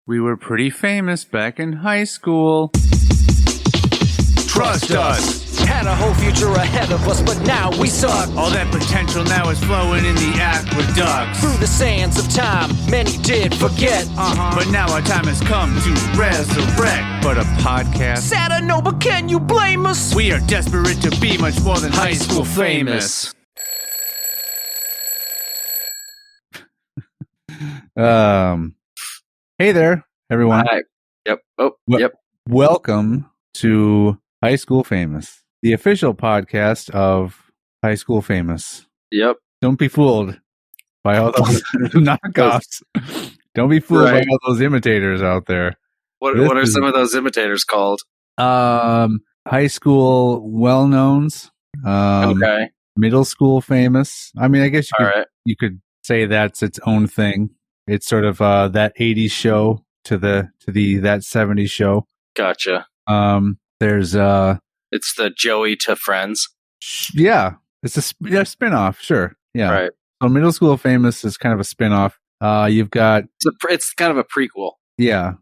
We were pretty famous back in high school. Trust us! Had a whole future ahead of us, but now we suck. All that potential now is flowing in the aqueducts. Through the sands of time, many did forget. But now our time has come to resurrect. But a podcast. Sad I know, but can you blame us? We are desperate to be much more than high school famous. Hey there, everyone. Hi. Yep. Oh, yep. Welcome to High School Famous, the official podcast of High School Famous. Yep. Don't be fooled by all those knockoffs. Don't be fooled by all those imitators out there. What are some of those imitators called? High school well-knowns. Okay. Middle school famous. I mean, I guess you could say that's its own thing. It's sort of that 80s show to the that 70s show. Gotcha. There's it's the Joey to Friends. Yeah, it's a spin-off, sure. Yeah. Right. So Middle School Famous is kind of a spin-off. You've got it's kind of a prequel. Yeah.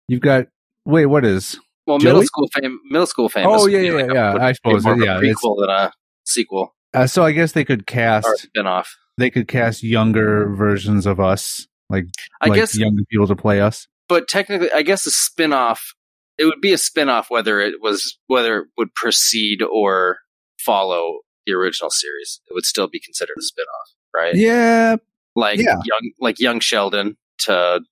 You've got what is? Well, Joey? Middle School Famous. Oh, yeah. I suppose more of a prequel than a sequel. So I guess they could cast or a spin-off. They could cast younger versions of us. I guess younger people to play us. But technically, I guess a spin-off, it would be a spin-off whether it would precede or follow the original series. It would still be considered a spin-off, right? Yeah. Young Sheldon to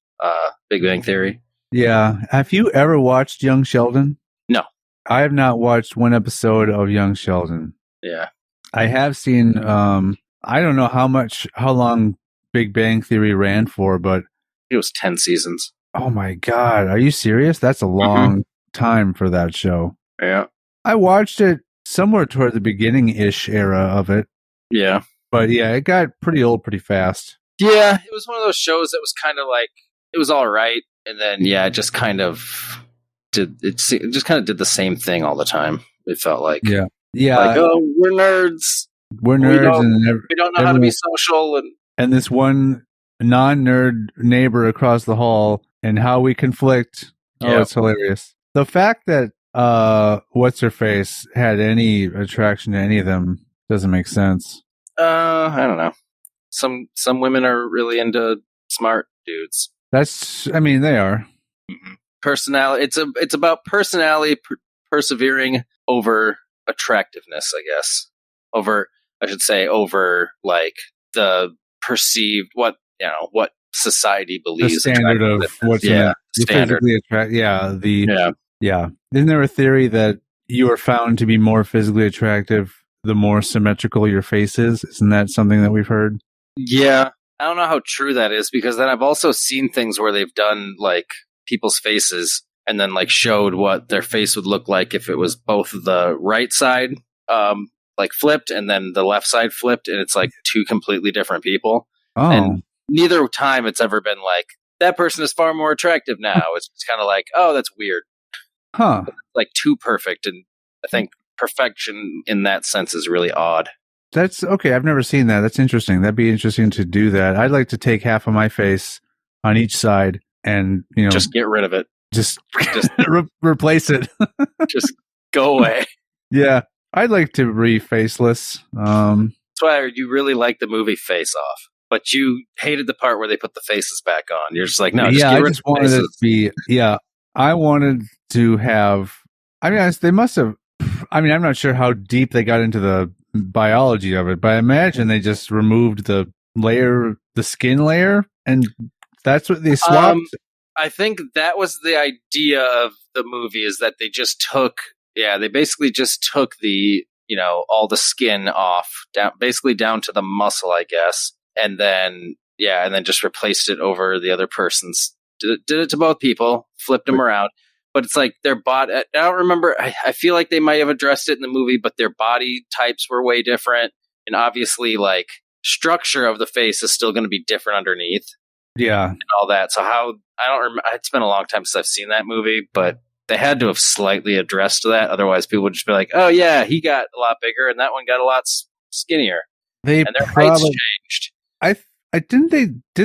Big Bang Theory. Yeah. Have you ever watched Young Sheldon? No. I have not watched one episode of Young Sheldon. Yeah. I have seen I don't know how long Big Bang Theory ran for, but it was 10 seasons. Oh my God. Are you serious? That's a long time for that show. Yeah. I watched it somewhere toward the beginning-ish era of it. Yeah. But yeah, it got pretty old pretty fast. Yeah. It was one of those shows that was kind of like, it was all right. And then, it just kind of did the same thing all the time. It felt like. Yeah. Yeah. Like, oh, we're nerds. We're nerds. We don't know how to be social. And this one non-nerd neighbor across the hall and how we conflict. Oh, it's hilarious. The fact that What's-Her-Face had any attraction to any of them doesn't make sense. I don't know. Some women are really into smart dudes. They are. Mm-hmm. Personality. It's about personality persevering over attractiveness, I guess. Over like the perceived what society believes. The standard of what's standard. Isn't there a theory that you are found to be more physically attractive the more symmetrical your face is? Isn't that something that we've heard? Yeah. I don't know how true that is, because then I've also seen things where they've done like people's faces and then like showed what their face would look like if it was both the right side like flipped and then the left side flipped, and it's like two completely different people. Oh. And neither time it's ever been like, that person is far more attractive now. It's kind of like, oh, that's weird. Huh. Like too perfect. And I think perfection in that sense is really odd. That's okay. I've never seen that. That's interesting. That'd be interesting to do that. I'd like to take half of my face on each side and, just get rid of it. Just replace it. Just go away. Yeah. I'd like to re-faceless. That's why you really like the movie Face Off, but you hated the part where they put the faces back on. You're just like, no, I just wanted it to be. Yeah, I wanted to have. I mean, they must have. I mean, I'm not sure how deep they got into the biology of it, but I imagine they just removed the skin layer, and that's what they swapped. I think that was the idea of the movie, is that they just took. Yeah, they basically just took the, all the skin off, down to the muscle, I guess. And then just replaced it over the other person's. Did it to both people, flipped them around. But it's like their body, I don't remember. I feel like they might have addressed it in the movie, but their body types were way different. And obviously, like, structure of the face is still going to be different underneath. Yeah. And all that. So I don't remember. It's been a long time since I've seen that movie, but they had to have slightly addressed that. Otherwise, people would just be like, oh, yeah, he got a lot bigger and that one got a lot skinnier. And their heights changed. Didn't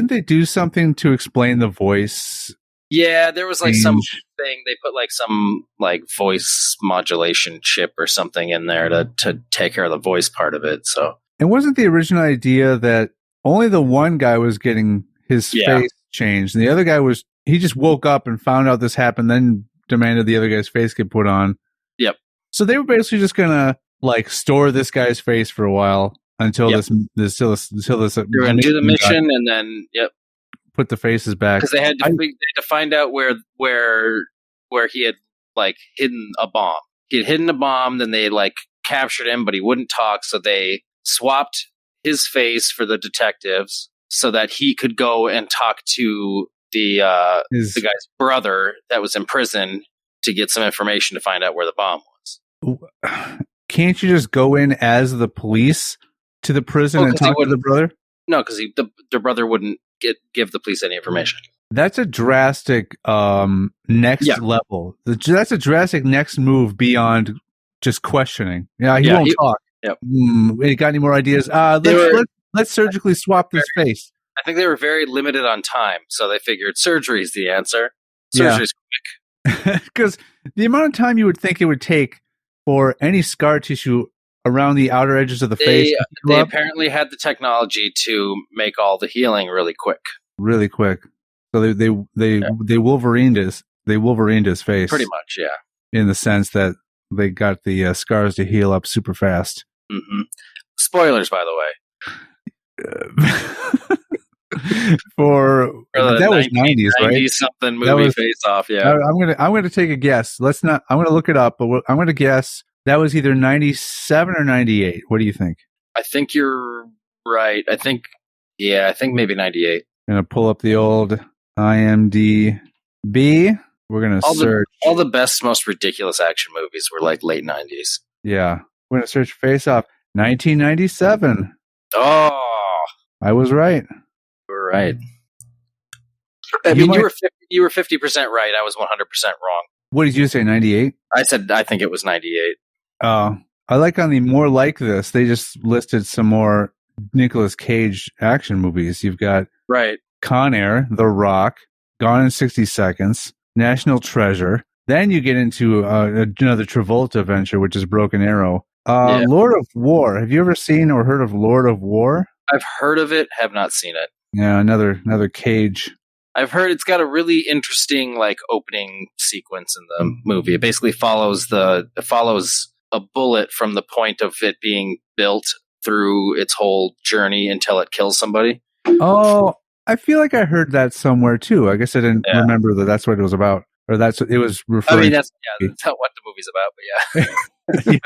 they do something to explain the voice Yeah, there was like some change. thing they put like some like voice modulation chip or something in there to take care of the voice part of it. So And wasn't the original idea that only the one guy was getting his face changed, and the other guy he just woke up and found out this happened, then demanded the other guy's face get put on. Yep. So they were basically just gonna like store this guy's face for a while until this They were going to do the mission and then put the faces back because they had to find out where he had like hidden a bomb. He had hidden a bomb, then they like captured him, but he wouldn't talk, so they swapped his face for the detectives so that he could go and talk to the guy's brother that was in prison to get some information to find out where the bomb was. Can't you just go in as the police to the prison and talk to the brother? No, because the brother wouldn't give the police any information. That's a drastic next level. That's a drastic next move beyond just questioning. Yeah, he won't talk. Yep. You got any more ideas? Let's surgically swap this face. I think they were very limited on time, so they figured surgery is the answer. Surgery's quick. Because the amount of time you would think it would take for any scar tissue around the outer edges of the face. They apparently had the technology to make all the healing really quick. Really quick. So they Wolverined his face. Pretty much, yeah. In the sense that they got the scars to heal up super fast. Mm-hmm. Spoilers, by the way. For that was 90s, right? Something movie Face Off. Yeah, I'm gonna take a guess. I'm gonna look it up, but I'm gonna guess that was either 97 or 98. What do you think? I think you're right. I think maybe 98. I'm gonna pull up the old IMDb. We're gonna search all the best, most ridiculous action movies were like late 90s. Yeah, we're gonna search Face Off 1997. Oh, I was right. You were right. I mean, you were 50% right. I was 100% wrong. What did you say? 98? I said I think it was 98. I like on the More Like This. They just listed some more Nicolas Cage action movies. You've got Con Air, The Rock, Gone in 60 Seconds, National Treasure. Then you get into another Travolta venture, which is Broken Arrow. Lord of War. Have you ever seen or heard of Lord of War? I've heard of it, have not seen it. Yeah, another Cage. I've heard it's got a really interesting like opening sequence in the movie. It basically follows a bullet from the point of it being built through its whole journey until it kills somebody. Oh, I feel like I heard that somewhere too. I guess I didn't remember that's what it was about, or that's what it was referring. I mean, that's not what the movie's about, but yeah. Yeah.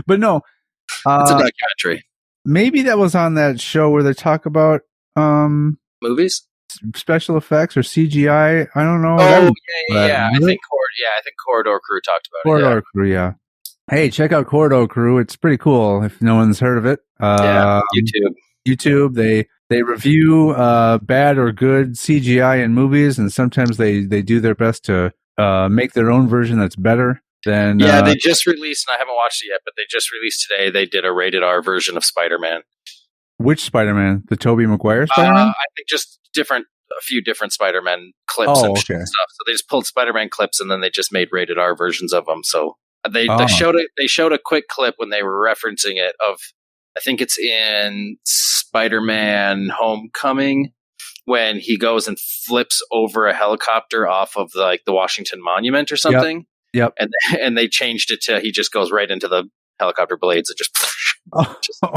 But no, it's a documentary. Maybe that was on that show where they talk about movies, special effects, or CGI. I don't know. Oh yeah. I think Corridor Crew talked about it. Corridor Crew, yeah. Hey, check out Corridor Crew. It's pretty cool. If no one's heard of it, YouTube. They review bad or good CGI in movies, and sometimes they do their best to make their own version that's better. Then they just released, and I haven't watched it yet, but they just released today. They did a rated R version of Spider-Man. Which Spider-Man? The Tobey Maguire Spider-Man? I think just a few different Spider-Man clips and stuff. So they just pulled Spider-Man clips, and then they just made rated R versions of them. So they showed a quick clip when they were referencing it of, I think it's in Spider-Man Homecoming, when he goes and flips over a helicopter off of the Washington Monument or something. Yep. And they changed it to he just goes right into the helicopter blades and just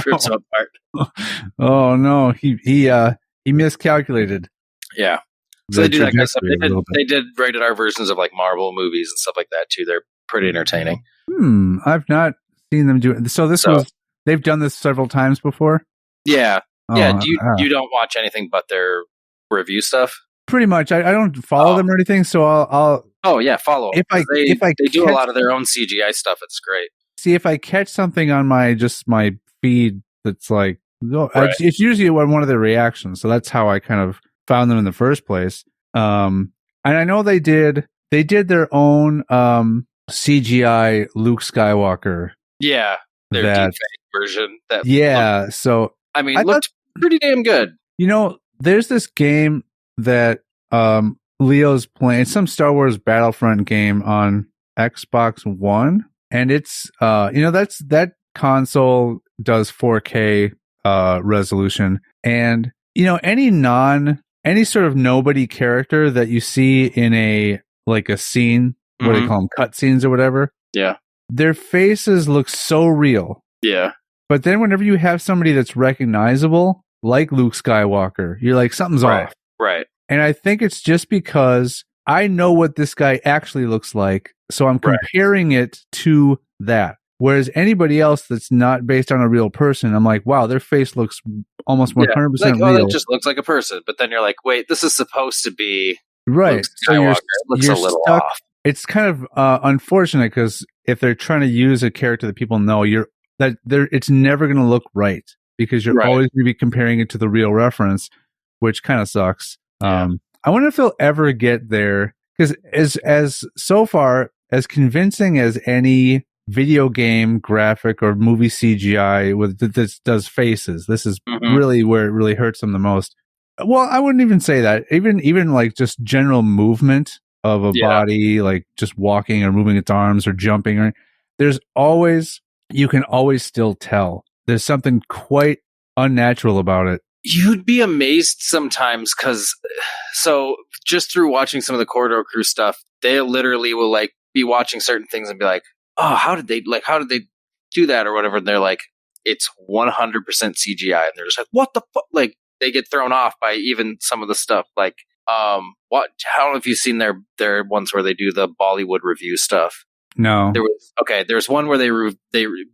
rips them apart. Oh no, he miscalculated. Yeah. So they do that kind of stuff. They did rated R versions of like Marvel movies and stuff like that too. They're pretty entertaining. I've not seen them do it. So they've done this several times before? Yeah. Yeah. You don't watch anything but their review stuff? Pretty much. I don't follow them or anything, so I'll follow them. If they do a lot of their own CGI stuff, it's great. See, if I catch something on my feed that's like, it's usually one of their reactions, so that's how I kind of found them in the first place. And I know they did their own CGI Luke Skywalker. Yeah, their deepfake version. So I mean, it looked pretty damn good. There's this game that Leo's playing some Star Wars Battlefront game on Xbox One, and it's that console does 4K resolution, and any sort of nobody character that you see in a scene, what do they call them, cut scenes or whatever, their faces look so real. But then whenever you have somebody that's recognizable, like Luke Skywalker, you're like, something's off. Right. And I think it's just because I know what this guy actually looks like, so I'm comparing it to that. Whereas anybody else that's not based on a real person, I'm like, wow, their face looks almost 100% real. It just looks like a person. But then you're like, wait, this is supposed to be right. Luke Skywalker. It looks a little stuck. off. It's kind of unfortunate because if they're trying to use a character that people know, it's never going to look right because you're always going to be comparing it to the real reference, which kind of sucks. I wonder if they'll ever get there, because as so far as convincing as any video game graphic or movie CGI this does faces, this is really where it really hurts them the most. Well, I wouldn't even say that. Even like just general movement of a body, like just walking or moving its arms or jumping, you can always still tell there's something quite unnatural about it. You'd be amazed sometimes because, so just through watching some of the Corridor Crew stuff, they literally will like be watching certain things and be like, oh, how did they do that or whatever? And they're like, it's 100% CGI. And they're just like, what the fuck? Like, they get thrown off by even some of the stuff. Like, I don't know if you've seen their ones where they do the Bollywood review stuff. No. There's one where they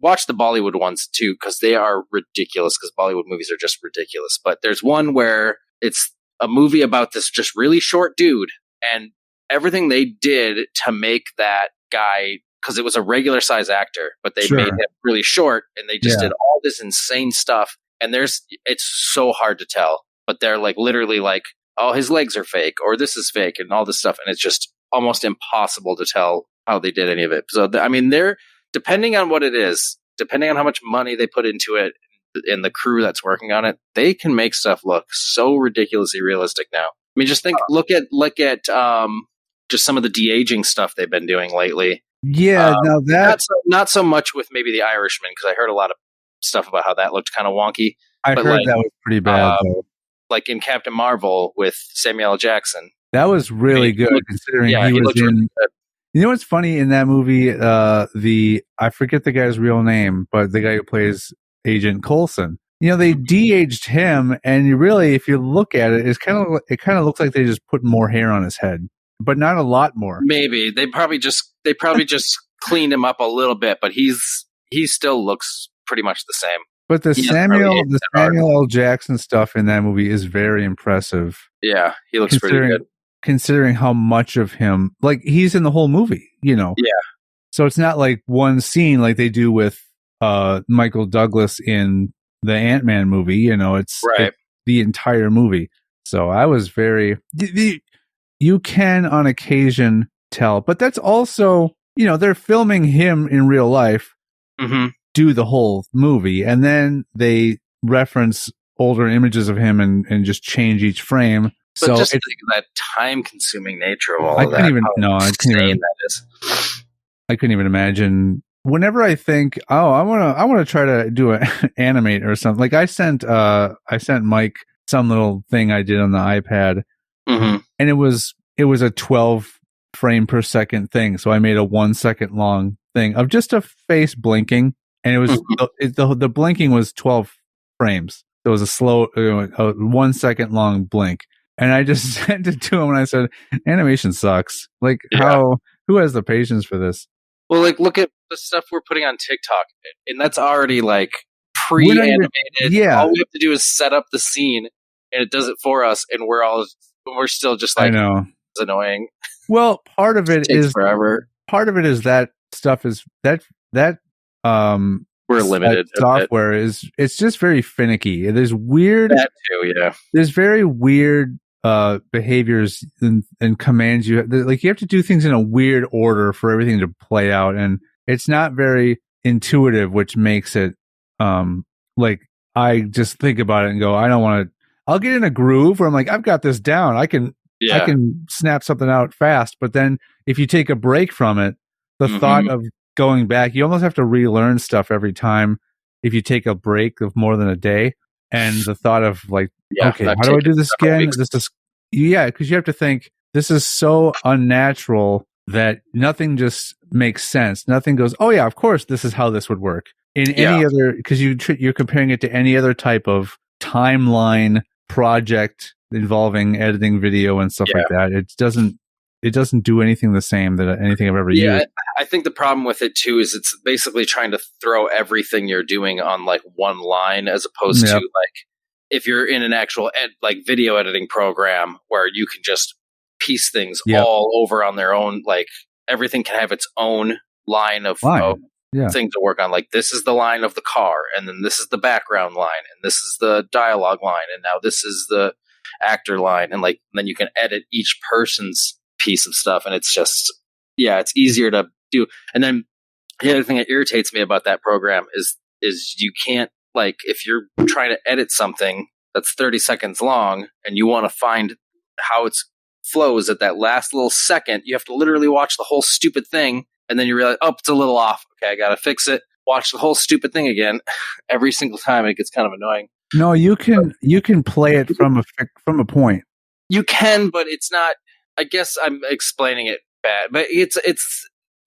watch the Bollywood ones too, because they are ridiculous, because Bollywood movies are just ridiculous. But there's one where it's a movie about this just really short dude, and everything they did to make that guy, because it was a regular size actor, but they made him really short, and they just did all this insane stuff. And it's so hard to tell, but they're like literally like, oh, his legs are fake, or this is fake, and all this stuff, and it's just almost impossible to tell how they did any of it. So, I mean, they're, depending on what it is, depending on how much money they put into it and the crew that's working on it, they can make stuff look so ridiculously realistic now. I mean, just look at just some of the de-aging stuff they've been doing lately. Yeah, now that's not so much with maybe The Irishman, because I heard a lot of stuff about how that looked kind of wonky. I heard that was pretty bad, though. Like in Captain Marvel with Samuel L. Jackson. That was really good, considering he was in... Really, you know what's funny in that movie? I forget the guy's real name, but the guy who plays Agent Coulson. You know, they de-aged him, and you really, if you look at it, it kind of looks like they just put more hair on his head, but not a lot more. Maybe they probably just cleaned him up a little bit, but he still looks pretty much the same. But the Samuel L. Jackson stuff in that movie is very impressive. Yeah, he looks pretty good. Considering how much of him, like, he's in the whole movie, you know? Yeah. So it's not like one scene like they do with Michael Douglas in the Ant-Man movie, you know? It's the entire movie. So I was very... You can, on occasion, tell. But that's also, you know, they're filming him in real life, do the whole movie, and then they reference older images of him and just change each frame. But so just think of that time-consuming nature of all I of that. I couldn't even imagine. Whenever I think, I want to try to do an animate or something. Like I sent Mike some little thing I did on the iPad, and it was a 12 frame per second thing. So I made a 1 second long thing of just a face blinking, and it was the blinking was 12 frames. So it was a slow, a 1 second long blink. And I just sent it to him and I said, animation sucks. Like, who has the patience for this? Well, like, look at the stuff we're putting on TikTok, and that's already like pre-animated. Yeah. All we have to do is set up the scene, and it does it for us, and we're still just like, I know. It's annoying. Well, part of it is forever. Part of it is that stuff is that we're limited. Software it's just very finicky. There's weird. That too, yeah. There's very weird behaviors and commands you have to do things in a weird order for everything to play out, and it's not very intuitive, which makes it like I just think about it and go, I don't want to. I'll get in a groove where I'm like, I've got this down. I can I can snap something out fast. But then if you take a break from it, the thought of going back, you almost have to relearn stuff every time if you take a break of more than a day. And the thought of like, okay, how do I do this again? Because you have to think, this is so unnatural that nothing just makes sense. Nothing goes, oh yeah, of course, this is how this would work. In any other, because you're comparing it to any other type of timeline project involving editing video and stuff like that. It doesn't do anything the same that anything I've ever used. I think the problem with it too is it's basically trying to throw everything you're doing on like one line, as opposed to like if you're in an actual video editing program where you can just piece things all over on their own. Like everything can have its own line of thing to work on. Like this is the line of the car, and then this is the background line, and this is the dialogue line, and now this is the actor line, and like then you can edit each person's piece of stuff, and it's just it's easier to do. And then the other thing that irritates me about that program is you can't, like, if you're trying to edit something that's 30 seconds long and you want to find how it flows at that last little second, you have to literally watch the whole stupid thing, and then you realize, oh, it's a little off. Okay, I gotta fix it. Watch the whole stupid thing again every single time. It gets kind of annoying. No, you can play it from a point. You can, but it's not. I guess I'm explaining it bad, but it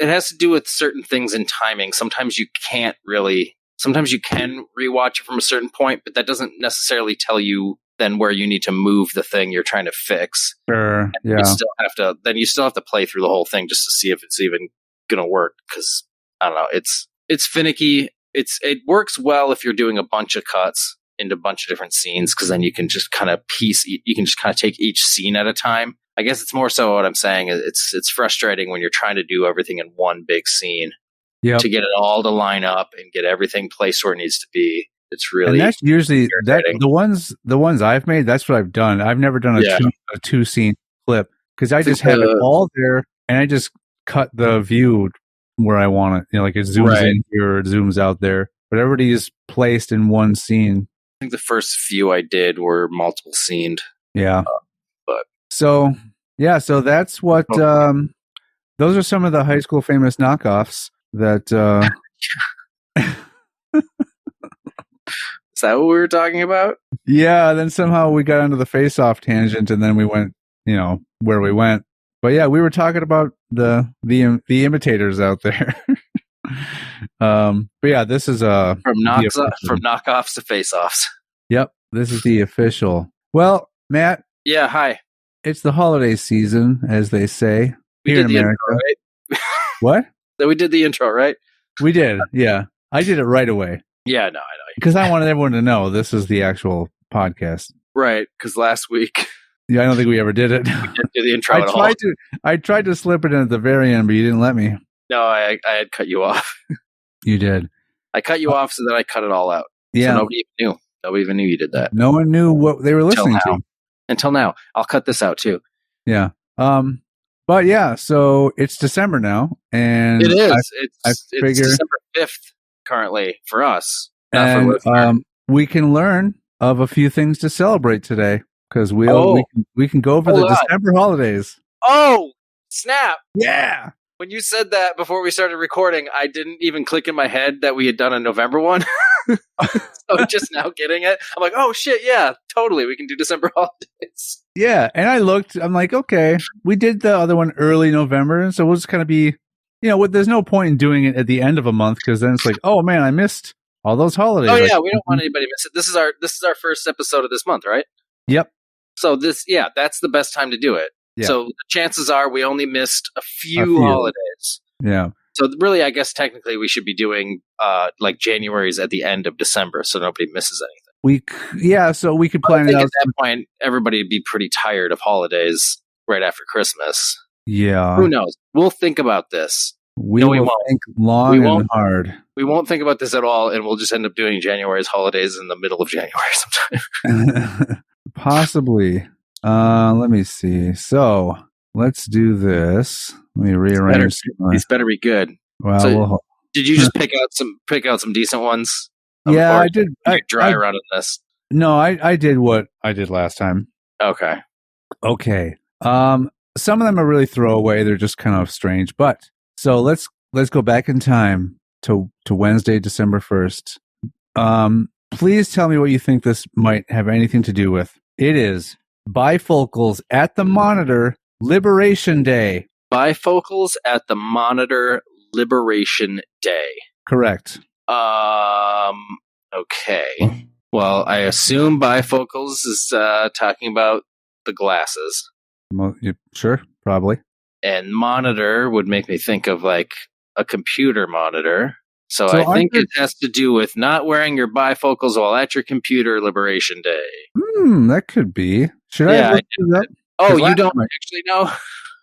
has to do with certain things in timing. Sometimes you can rewatch it from a certain point, but that doesn't necessarily tell you then where you need to move the thing you're trying to fix. Sure. Yeah. You still have to play through the whole thing just to see if it's even going to work. Cause I don't know. It's finicky. It works well if you're doing a bunch of cuts into a bunch of different scenes. Cause then you can just kind of take each scene at a time. I guess it's more so what I'm saying. It's frustrating when you're trying to do everything in one big scene to get it all to line up and get everything placed where it needs to be. It's really, and that's usually the ones I've made. That's what I've done. I've never done a two scene clip because I just have it all there and I just cut the view where I want it. Like it zooms in here, it zooms out there, but everybody is placed in one scene. I think the first few I did were multiple scened. Yeah. So that's what, those are some of the High School Famous knockoffs that, is that what we were talking about? Yeah. Then somehow we got onto the face-off tangent and then we went, where we went. But yeah, we were talking about the imitators out there. But yeah, this is from knockoffs to face-offs. Yep. This is the official. Well, Matt. Yeah. Hi. It's the holiday season, as they say here in America. Intro, right? What? So we did the intro, right? We did. Yeah. I did it right away. Yeah, no, I know. Because I wanted everyone to know this is the actual podcast. Right. Because last week. Yeah, I don't think we ever did it. We didn't do the intro at all. I tried to slip it in at the very end, but you didn't let me. No, I had cut you off. You did. I cut you off, so then I cut it all out. Yeah. So nobody even knew. Nobody even knew you did that. No one knew what they were listening to. Until now. I'll cut this out, too. Yeah. But yeah, so it's December now. And it is. It's December 5th currently for us. And we can learn of a few things to celebrate today. Because we can go over the December holidays. Oh, snap. Yeah. When you said that before we started recording, I didn't even click in my head that we had done a November one. So just now getting it. I'm like, oh shit, yeah, totally. We can do December holidays. Yeah. And I looked, I'm like, okay, we did the other one early November. So we'll just kind of be, there's no point in doing it at the end of a month because then it's like, oh man, I missed all those holidays. Oh yeah, we don't want anybody to miss it. This is our first episode of this month, right? Yep. So that's the best time to do it. Yeah. So the chances are we only missed a few holidays. Yeah. So really, I guess technically we should be doing like January's at the end of December, so nobody misses anything. So we could plan it out. At that point, everybody would be pretty tired of holidays right after Christmas. Yeah. Who knows? We'll think about this. We will think long and hard. We won't think about this at all, and we'll just end up doing January's holidays in the middle of January sometime. Possibly. Let me see. So let's do this. Let me rearrange. These better be good. Well, so, did you just pick out some decent ones? Yeah, I did. Dry around in this. No, I did what I did last time. Okay. Some of them are really throwaway. They're just kind of strange. But so let's go back in time to Wednesday, December 1st. Please tell me what you think this might have anything to do with. It is Bifocals at the Monitor Liberation Day. Bifocals at the Monitor Liberation Day. Correct. Okay. Well, I assume bifocals is talking about the glasses. Well, sure, probably. And monitor would make me think of like a computer monitor. So I think it has to do with not wearing your bifocals while at your computer Liberation Day. That could be. Should I look this up? Oh, you don't actually know?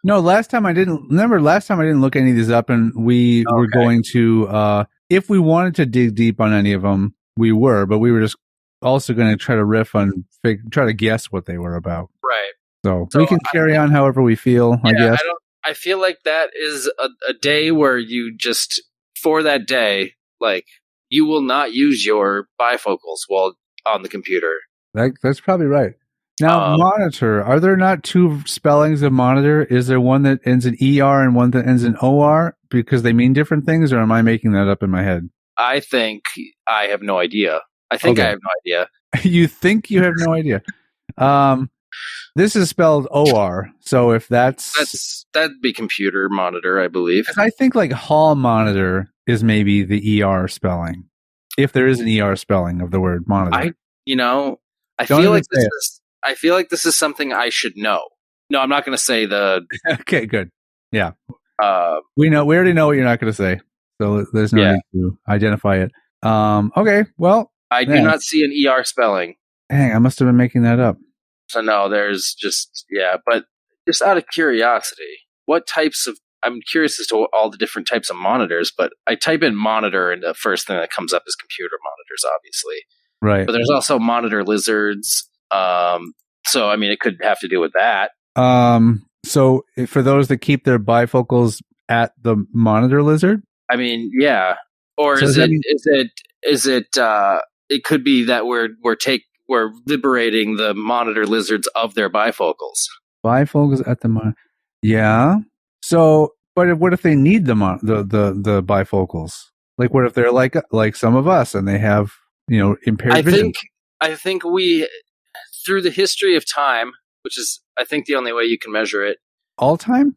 No, last time I didn't. Remember, last time I didn't look any of these up, and we were going to, if we wanted to dig deep on any of them, we were, but we were just also going to try to riff on, try to guess what they were about. Right. So we can carry on however we feel, I guess. I feel like that is a day where you just, for that day, like, you will not use your bifocals while on the computer. That's probably right. Now, monitor, are there not two spellings of monitor? Is there one that ends in ER and one that ends in OR because they mean different things, or am I making that up in my head? I think I have no idea. I have no idea. You think you have no idea? This is spelled OR, so if that'd be computer monitor, I believe. I think like hall monitor is maybe the ER spelling, if there is an ER spelling of the word monitor. I feel like this is something I should know. No, I'm not going to say the. Okay, good. Yeah, we already know what you're not going to say, so there's no need to identify it. Okay, well, I do not see an ER spelling. Dang, I must have been making that up. So no, there's but just out of curiosity, what types of, I'm curious as to all the different types of monitors, but I type in monitor and the first thing that comes up is computer monitors, obviously. Right. But there's also monitor lizards. So, I mean, it could have to do with that. So for those that keep their bifocals at the monitor lizard? I mean, yeah. Or so it could be that we're liberating the monitor lizards of their bifocals. Bifocals at the monitor. Yeah. So, but what if they need the bifocals? Like, what if they're like some of us and they have, impaired vision? I think we, through the history of time, which is, I think, the only way you can measure it. All time?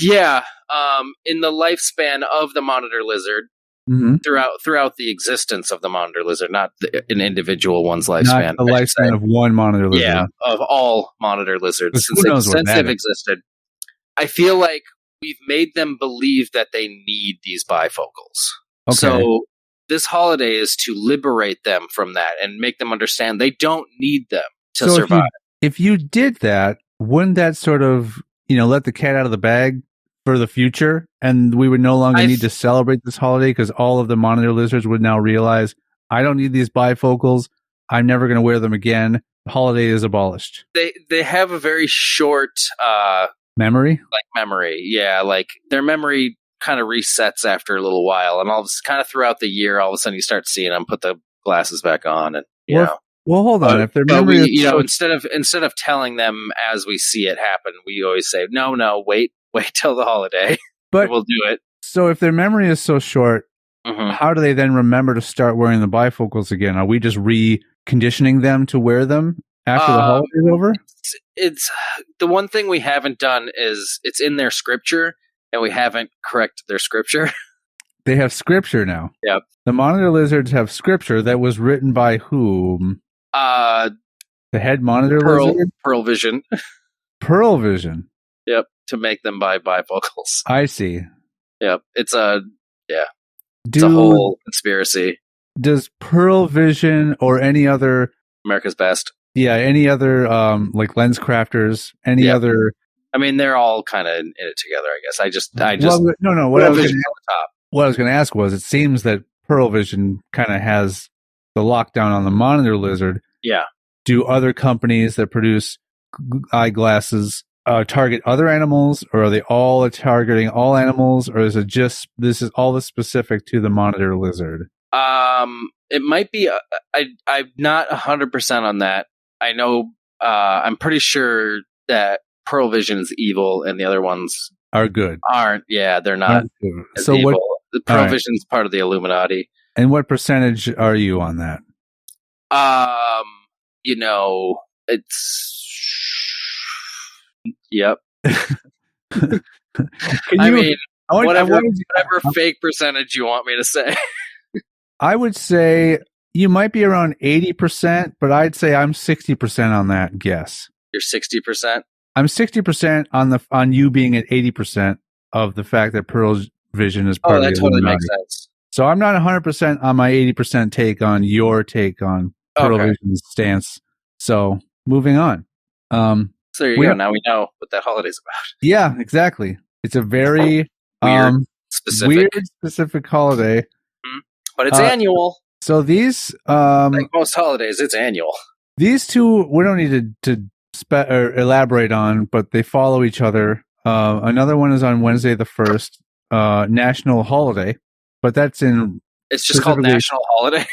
Yeah. In the lifespan of the monitor lizard, throughout the existence of the monitor lizard, not an individual one's lifespan. Not the lifespan of one monitor lizard. Yeah, of all monitor lizards since they've existed. I feel like we've made them believe that they need these bifocals. Okay. So this holiday is to liberate them from that and make them understand they don't need them to survive. If you did that, wouldn't that sort of, let the cat out of the bag for the future, and we would no longer need to celebrate this holiday because all of the monitor lizards would now realize, I don't need these bifocals. I'm never going to wear them again. The holiday is abolished. They have a very short memory. Yeah, like their memory kind of resets after a little while, and kind of throughout the year, all of a sudden you start seeing them put the glasses back on, and Well, hold on. If their memory, instead of telling them as we see it happen, we always say, no, wait till the holiday. But we'll do it. So if their memory is so short, how do they then remember to start wearing the bifocals again? Are we just reconditioning them to wear them after the holiday is over? It's the one thing we haven't done is it's in their scripture, and we haven't corrected their scripture. They have scripture now. Yep. The monitor lizards have scripture that was written by whom? The head monitor lizard? Pearl Vision. Pearl Vision. Yep. To make them buy bifocals. I see. Yep. It's a whole conspiracy. Does Pearl Vision or any other America's Best? Yeah, any other like lens crafters, any other? I mean, they're all kind of in it together, I guess. What I was going to ask was, it seems that Pearl Vision kind of has the lockdown on the monitor lizard. Yeah. Do other companies that produce eyeglasses target other animals, or are they all targeting all animals, or is it just this is all specific to the monitor lizard? It might be. I'm not 100% on that. I know. I'm pretty sure that Pearl Vision is evil, and the other ones Are good. aren't. Yeah, they're not as So evil. what? The Pearl all right. Vision's part of the Illuminati. And what percentage are you on that? It's yep. Can I you- mean, I whatever wanted- fake percentage you want me to say. I would say you might be around 80%, but I'd say I'm 60% on that guess. You're 60%. I'm 60% on you being at 80% of the fact that Pearl Vision is part Oh, of that the totally Illuminati. makes sense. So I'm not 100% on my 80% take on your take on Pearl Okay. Vision's stance. So moving on. So there you We go. don't- Now we know what that holiday's about. Yeah, exactly. It's a very Weird, specific, weird specific holiday. but it's annual. So these Like most holidays, it's annual. these two we don't need to or elaborate on, but they follow each other. Another one is on Wednesday the 1st, national holiday, but that's in It's just called specifically- National Holiday.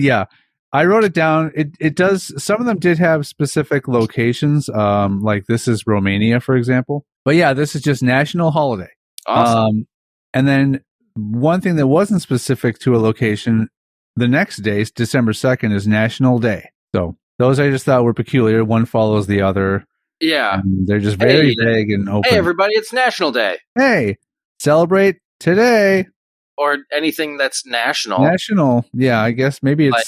yeah. I wrote it down. It does. Some of them did have specific locations. Like this is Romania, for example. But yeah, this is just national holiday. Awesome. And then one thing that wasn't specific to a location, the next day, December 2nd, is National Day. So those I just thought were peculiar. One follows the other. Yeah. They're just very Hey. vague and open. Hey, everybody! It's National Day, Hey, celebrate today. or anything that's national. National. Yeah, I guess maybe it's Like-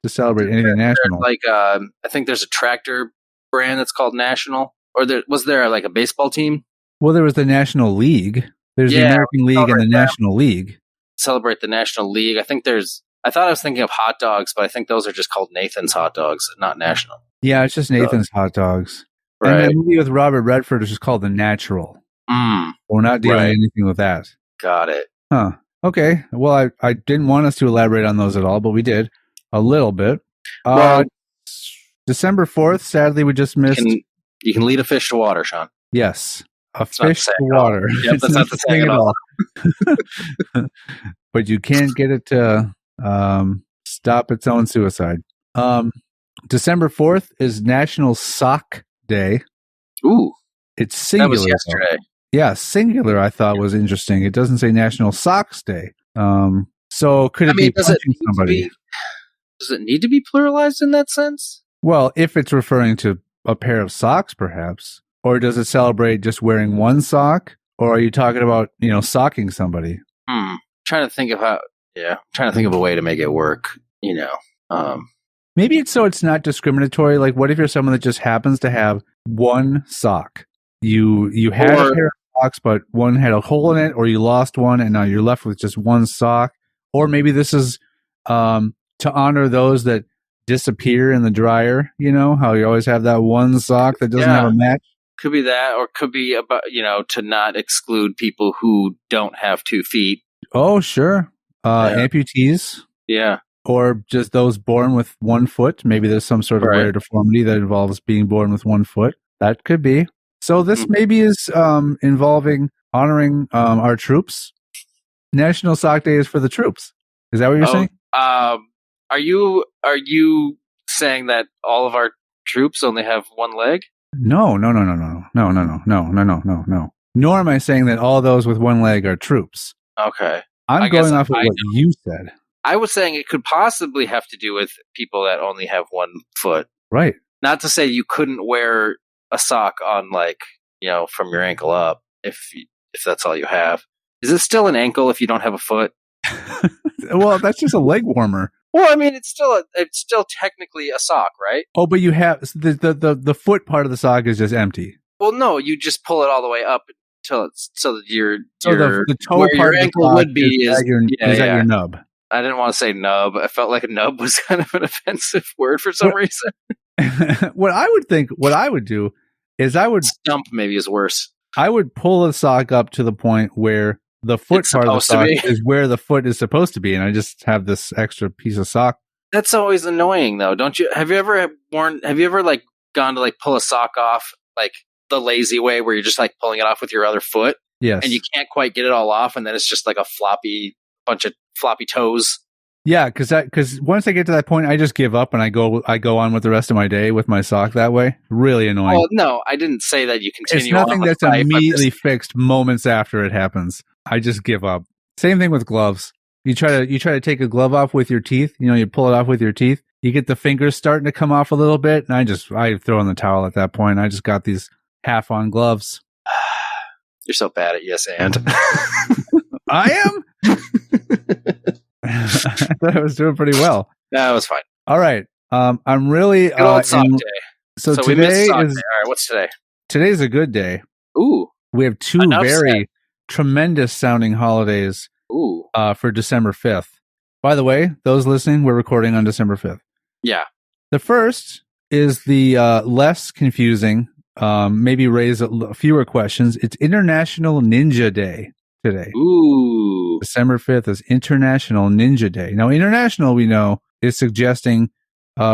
to celebrate anything national. Like, I think there's a tractor brand that's called National. Or was there like a baseball team? Well, there was the National League. There's the Yeah, American League and the celebrate them. National League. Celebrate the National League. I thought I was thinking of hot dogs, but I think those are just called Nathan's hot dogs, not National. Yeah, it's just Nathan's hot dogs. Right. And the movie with Robert Redford is just called The Natural. We're not doing Right. anything with that. Got it. Huh. Okay. Well, I didn't want us to elaborate on those at all, but we did a little bit. Well- December 4th, sadly, we just missed. You can lead a fish to water, Sean. Yes. A not fish the to saying at all. water. Yep, It's that's not the saying thing at all. But you can't get it to stop its own suicide. December 4th is National Sock Day. Ooh, It's singular. that was though. yesterday. Yeah, singular I thought was interesting. It doesn't say National Socks Day. So could it be does it punching need to somebody? be- Does it need to be pluralized in that sense? Well, if it's referring to a pair of socks, perhaps. Or does it celebrate just wearing one sock? Or are you talking about, socking somebody? Trying to think of a way to make it work. Maybe it's so it's not discriminatory. Like, what if you're someone that just happens to have one sock? You had a pair of socks, but one had a hole in it, or you lost one, and now you're left with just one sock. Or maybe this is to honor those that disappear in the dryer. You know how you always have that one sock that doesn't have a match. Could be that, or could be about to not exclude people who don't have 2 feet. Oh, sure. Amputees. Yeah. Or just those born with 1 foot. Maybe there's some sort of Right. rare deformity that involves being born with 1 foot. That could be. So this maybe is involving honoring our troops. National Sock Day is for the troops. Is that what you're saying? Are you saying that all of our troops only have 1 leg? No. Nor am I saying that all those with 1 leg are troops. Okay. I'm I guess going off of I what you said. I was saying it could possibly have to do with people that only have 1 foot. Right. Not to say you couldn't wear a sock on from your ankle up if that's all you have. Is it still an ankle if you don't have a foot? Well, that's just a leg warmer. Well, I mean, it's still technically a sock, right? Oh, but you have the foot part of the sock is just empty. Well, no, you just pull it all the way up until it's so that The toe where your part of the ankle sock would be is at your nub. I didn't want to say nub. I felt like a nub was kind of an offensive word for some reason. What I would do is Stump maybe is worse. I would pull the sock up to the point where the foot It's part of the supposed to sock be. is where the foot is supposed to be, and I just have this extra piece of sock. That's always annoying, though. Don't you? Have you ever gone to pull a sock off the lazy way, where you're just pulling it off with your other foot, Yes. and you can't quite get it all off, and then it's just like a bunch of floppy toes. Yeah, because once I get to that point, I just give up and I go on with the rest of my day with my sock that way. Really annoying. Well, no, I didn't say that you continue. It's nothing on with that's life. immediately fixed moments after it happens. I just give up. Same thing with gloves. You try to take a glove off with your teeth. You pull it off with your teeth. You get the fingers starting to come off a little bit, and I throw in the towel at that point. I just got these half-on gloves. You're so bad at yes and. I am. I thought I was doing pretty well. That was fine. All right. I'm really good old sock day. So we missed today sock is day. All right. What's today? Today's a good day. Ooh. We have two very tremendous sounding holidays. Ooh. For December 5th. By the way, those listening, we're recording on December 5th. Yeah. The first is the less confusing, maybe raise fewer questions. It's International Ninja Day today. Ooh. December 5th is International Ninja Day. Now, international, we know, is suggesting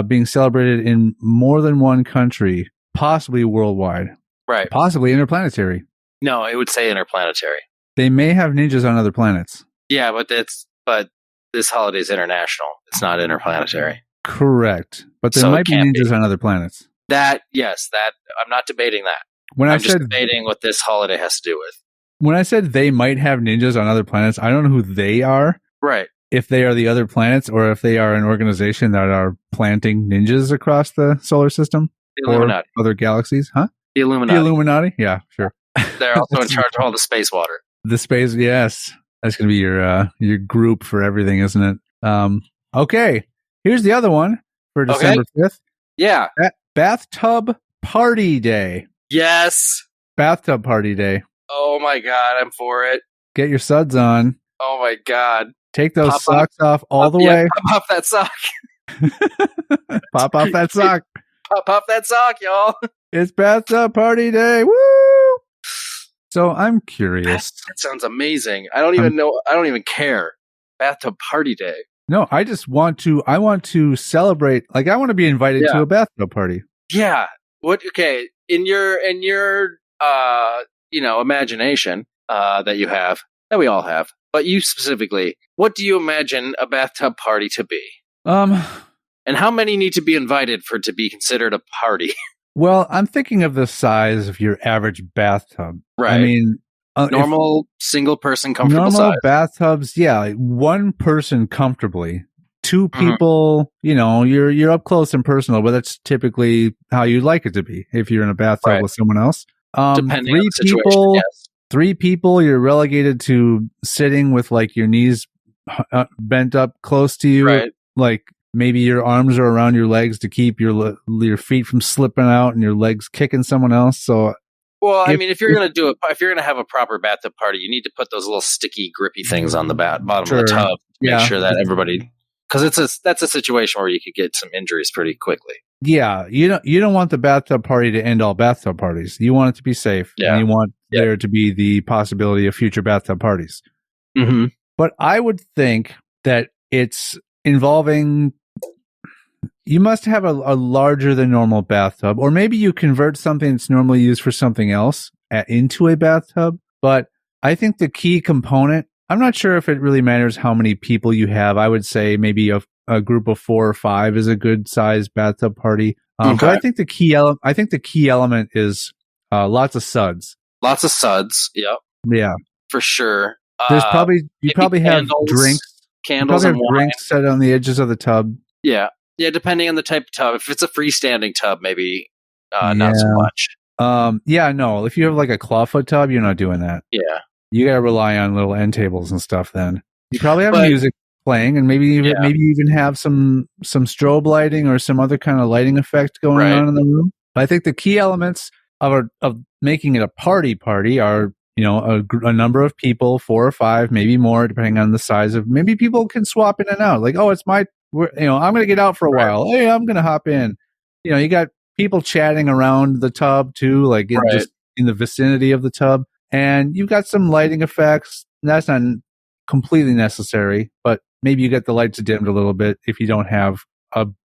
being celebrated in more than one country, possibly worldwide. Right. Possibly interplanetary. No, it would say interplanetary. They may have ninjas on other planets. Yeah, but this holiday is international. It's not interplanetary. Correct. But there might be ninjas on other planets. That I'm not debating that. I'm just debating what this holiday has to do with. When I said they might have ninjas on other planets, I don't know who they are. Right. If they are the other planets or if they are an organization that are planting ninjas across the solar system. The Illuminati. Or other galaxies, huh? The Illuminati. The Illuminati? Yeah, sure. They're also in charge of all the space water. The space, yes. That's going to be your group for everything, isn't it? Okay. Here's the other one for December 5th. Yeah. Bathtub Party Day. Yes. Bathtub Party Day. Oh my God, I'm for it. Get your suds on. Oh my God. Take those socks off all the way. Pop off that sock. Pop off that sock. Pop off that sock, y'all. It's Bathtub Party Day. Woo! So I'm curious. That sounds amazing. I don't even know. I don't even care. Bathtub Party Day. No, I want to celebrate. Like, I want to be invited to a bathtub party. Yeah. What? Okay. In your imagination that you have, that we all have, but you specifically, what do you imagine a bathtub party to be? And how many need to be invited for it to be considered a party? Well, I'm thinking of the size of your average bathtub. Right. I mean, normal single person comfortable normal size. Bathtubs, yeah, like one person comfortably. Two people, you're up close and personal, but that's typically how you'd like it to be if you're in a bathtub with someone else. Depending on the situation, yes. 3 people, you're relegated to sitting with like your knees bent up close to you, right. Like maybe your arms are around your legs to keep your feet from slipping out and your legs kicking someone else. So, well, I mean, if you're going to have a proper bathtub party, you need to put those little sticky, grippy things on the bottom of the tub to make sure that everybody, because that's a situation where you could get some injuries pretty quickly. Yeah, you don't want the bathtub party to end all bathtub parties. You want it to be safe. Yeah. And you want there to be the possibility of future bathtub parties. Mm-hmm. But I would think that it's involving. You must have a larger than normal bathtub, or maybe you convert something that's normally used for something else into a bathtub. But I think the key component, I'm not sure if it really matters how many people you have. I would say maybe a group of 4 or 5 is a good size bathtub party. But I think the key element is lots of suds. Lots of suds. Yep. Yeah, for sure. There's you probably have candles, and drinks set on the edges of the tub. Yeah. Yeah, depending on the type of tub. If it's a freestanding tub, maybe not so much. No. If you have like a clawfoot tub, you're not doing that. Yeah. You got to rely on little end tables and stuff then. You probably have music playing and maybe even have some strobe lighting or some other kind of lighting effect going on in the room. But I think the key elements of making it a party are, a number of people, 4 or 5, maybe more, depending on the size of, maybe people can swap in and out. Like, oh, it's I'm going to get out for a while. Hey, I'm going to hop in. You got people chatting around the tub too, like just in the vicinity of the tub. And you've got some lighting effects. That's not completely necessary, but maybe you get the lights dimmed a little bit if you don't have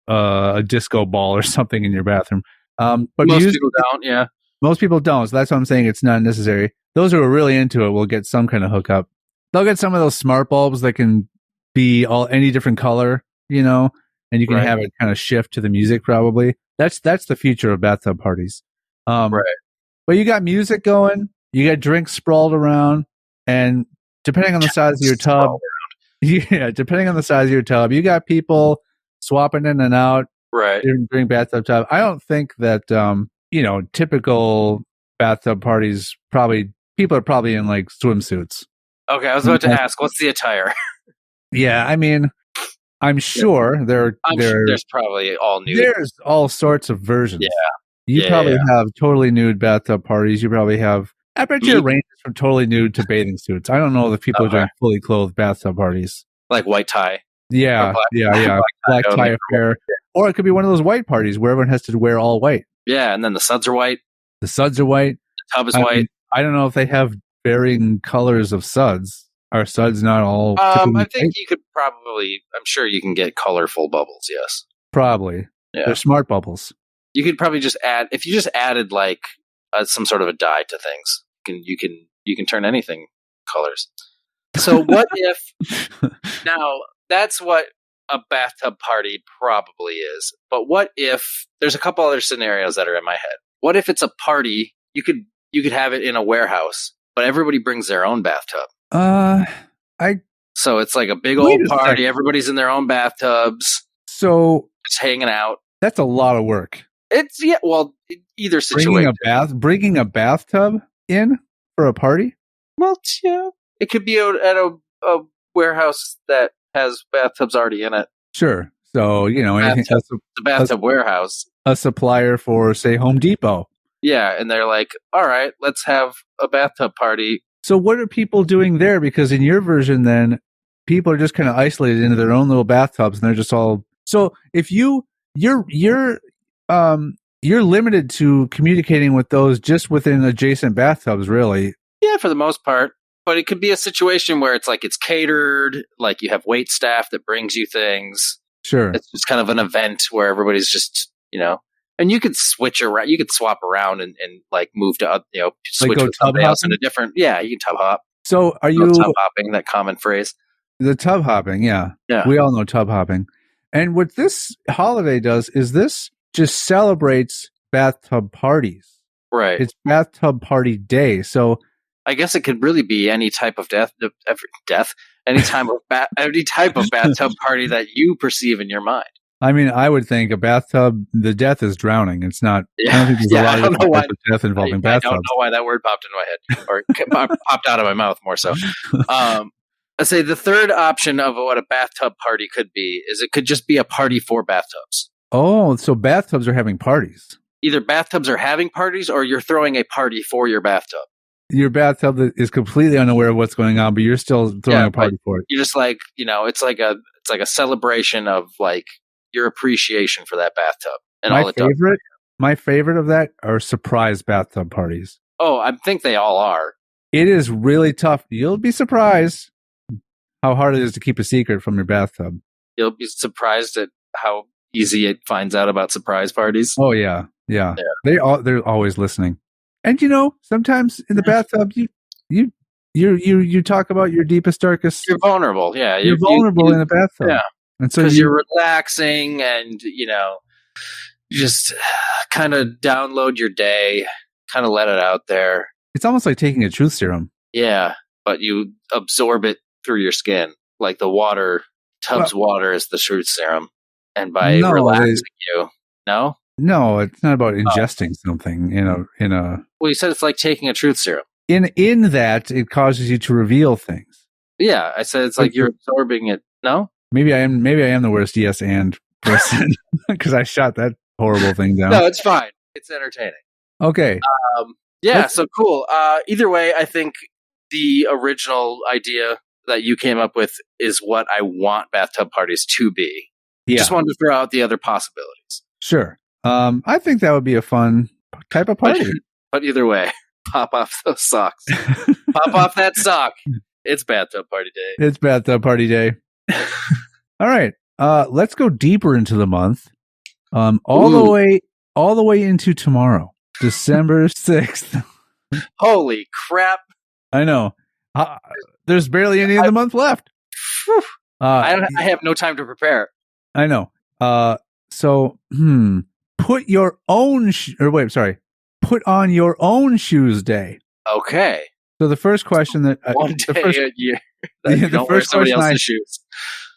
a disco ball or something in your bathroom. But most people don't, yeah. Most people don't, so that's why I'm saying it's not necessary. Those who are really into it will get some kind of hookup. They'll get some of those smart bulbs that can be any different color, you know, and you can have it kind of shift to the music. Probably that's the future of bathtub parties. Right. But you got music going, you got drinks sprawled around, and depending on the size of your tub, depending on the size of your tub, you got people swapping in and out during bathtub time. I don't think that typical bathtub parties people are probably in like swimsuits. Okay, I was about to ask, what's the attire? Yeah, I mean, I'm sure there's probably all nude. There's all sorts of versions. Yeah. You probably have totally nude bathtub parties. You probably have. I bet you it ranges from totally nude to bathing suits. I don't know if people are doing fully clothed bathtub parties. Like white tie. Yeah, black tie affair. Or it could be one of those white parties where everyone has to wear all white. Yeah, and then the suds are white. The suds are white. The tub is white. I don't know if they have varying colors of suds. Are suds not all? I think you could probably. I'm sure you can get colorful bubbles. Yes, probably. Yeah. They're smart bubbles. You could probably just add if you just added like some sort of a dye to things. You can turn anything colors. So what if now that's what a bathtub party probably is. But what if there's a couple other scenarios that are in my head? What if it's a party? You could have it in a warehouse, but everybody brings their own bathtub. So it's like a big old party. Everybody's in their own bathtubs. So just hanging out. That's a lot of work. It's either situation. Bringing a bathtub in for a party? Well, yeah. It could be at a warehouse that has bathtubs already in it. Sure. So, anything the bathtub warehouse. A supplier for, say, Home Depot. Yeah, and they're like, all right, let's have a bathtub party. So what are people doing there? Because in your version, then, people are just kind of isolated into their own little bathtubs, and they're just all... So if you're limited to communicating with those just within adjacent bathtubs, really. Yeah, for the most part. But it could be a situation where it's like it's catered, like you have wait staff that brings you things. Sure. It's just kind of an event where everybody's just, and you could switch around, you could swap around and like move to, switch like with somebody else in a different, you can tub hop. So are you... Tub hopping, that common phrase. The tub hopping, yeah. We all know tub hopping. And what this holiday does is this just celebrates bathtub parties. Right. It's bathtub party day. So I guess it could really be any type of any type of bathtub party that you perceive in your mind. I mean, I would think the death is drowning. It's not. Yeah. I don't think there's a lot of death involving bathtubs. I don't know why that word popped in my head or popped out of my mouth more so. I'd say the third option of what a bathtub party could be is it could just be a party for bathtubs. Oh, so bathtubs are having parties. Either bathtubs are having parties or you're throwing a party for your bathtub. Your bathtub is completely unaware of what's going on, but you're still throwing a party for it. You're just like, it's like a celebration of like your appreciation for that bathtub. And my favorite of that are surprise bathtub parties. Oh, I think they all are. It is really tough. You'll be surprised how hard it is to keep a secret from your bathtub. You'll be surprised at how easy it finds out about surprise parties. Oh yeah. They're always listening. And sometimes in the bathtub, you talk about your deepest, darkest. You're vulnerable, yeah. You're vulnerable in the bathtub, yeah. And so because you're relaxing, and just kind of download your day, kind of let it out there. It's almost like taking a truth serum. Yeah, but you absorb it through your skin, like the water. Water is the truth serum, and by relaxing No, it's not about ingesting something in a. Well, you said it's like taking a truth serum. In that it causes you to reveal things. Yeah, I said it's like you're absorbing it. No, maybe I am the worst yes and person because I shot that horrible thing down. No, it's fine. It's entertaining. Okay. So cool. Either way, I think the original idea that you came up with is what I want bathtub parties to be. Yeah. Just wanted to throw out the other possibilities. Sure. I think that would be a fun type of party. But either way, pop off those socks. Pop off that sock. It's bathtub party day. It's bathtub party day. All right. Let's go deeper into the month. All the way into tomorrow, December 6th. Holy crap. I know. There's barely any of the month left. I have no time to prepare. I know. So, put on your own shoes day. Okay. So the first question that One day a year. The first question shoes.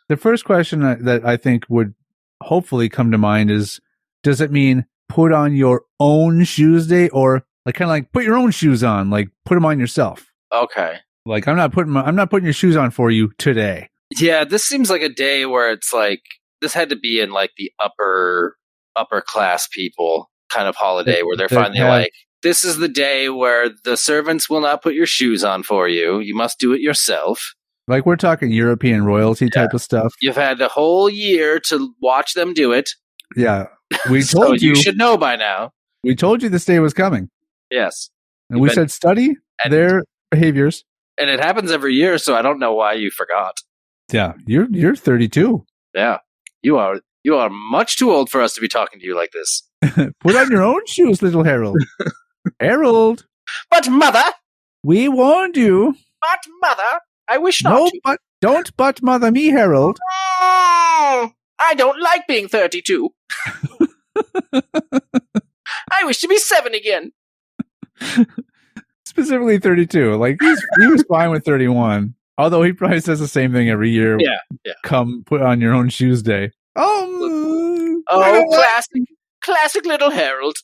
The first question that I think would hopefully come to mind is, does it mean put on your own shoes day, or like kind of like put your own shoes on, like put them on yourself? Okay. Like I'm not putting your shoes on for you today. Yeah, this seems like a day where it's like this had to be in like the upper class people kind of holiday where they're finally like, this is the day where the servants will not put your shoes on for you. You must do it yourself. Like we're talking European royalty type of stuff. You've had the whole year to watch them do it. Yeah. We told you should know by now. We told you this day was coming. Yes. And we said study their behaviors. And it happens every year, so I don't know why you forgot. Yeah. You're 32. Yeah. You are much too old for us to be talking to you like this. Put on your own shoes, little Harold. Harold. But mother. We warned you. But mother. I wish not to. But don't but mother me, Harold. Oh, I don't like being 32. I wish to be 7 again. Specifically 32. Like he was fine with 31. Although he probably says the same thing every year. Yeah. Come put on your own shoes day. Classic little Harold.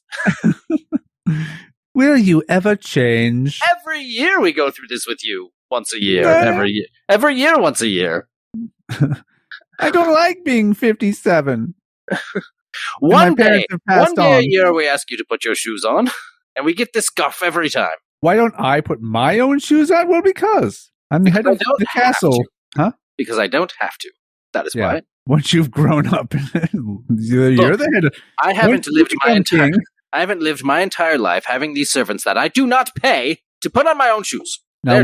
Will you ever change? Every year we go through this with you. Once a year. Every year, once a year. I don't like being 57. One day a year we ask you to put your shoes on, and we get this guff every time. Why don't I put my own shoes on? Well, because I'm the head of the castle. Huh? Because I don't have to. That is why. Once you've grown up, you're the head of... I haven't lived my entire life having these servants that I do not pay to put on my own shoes. Now,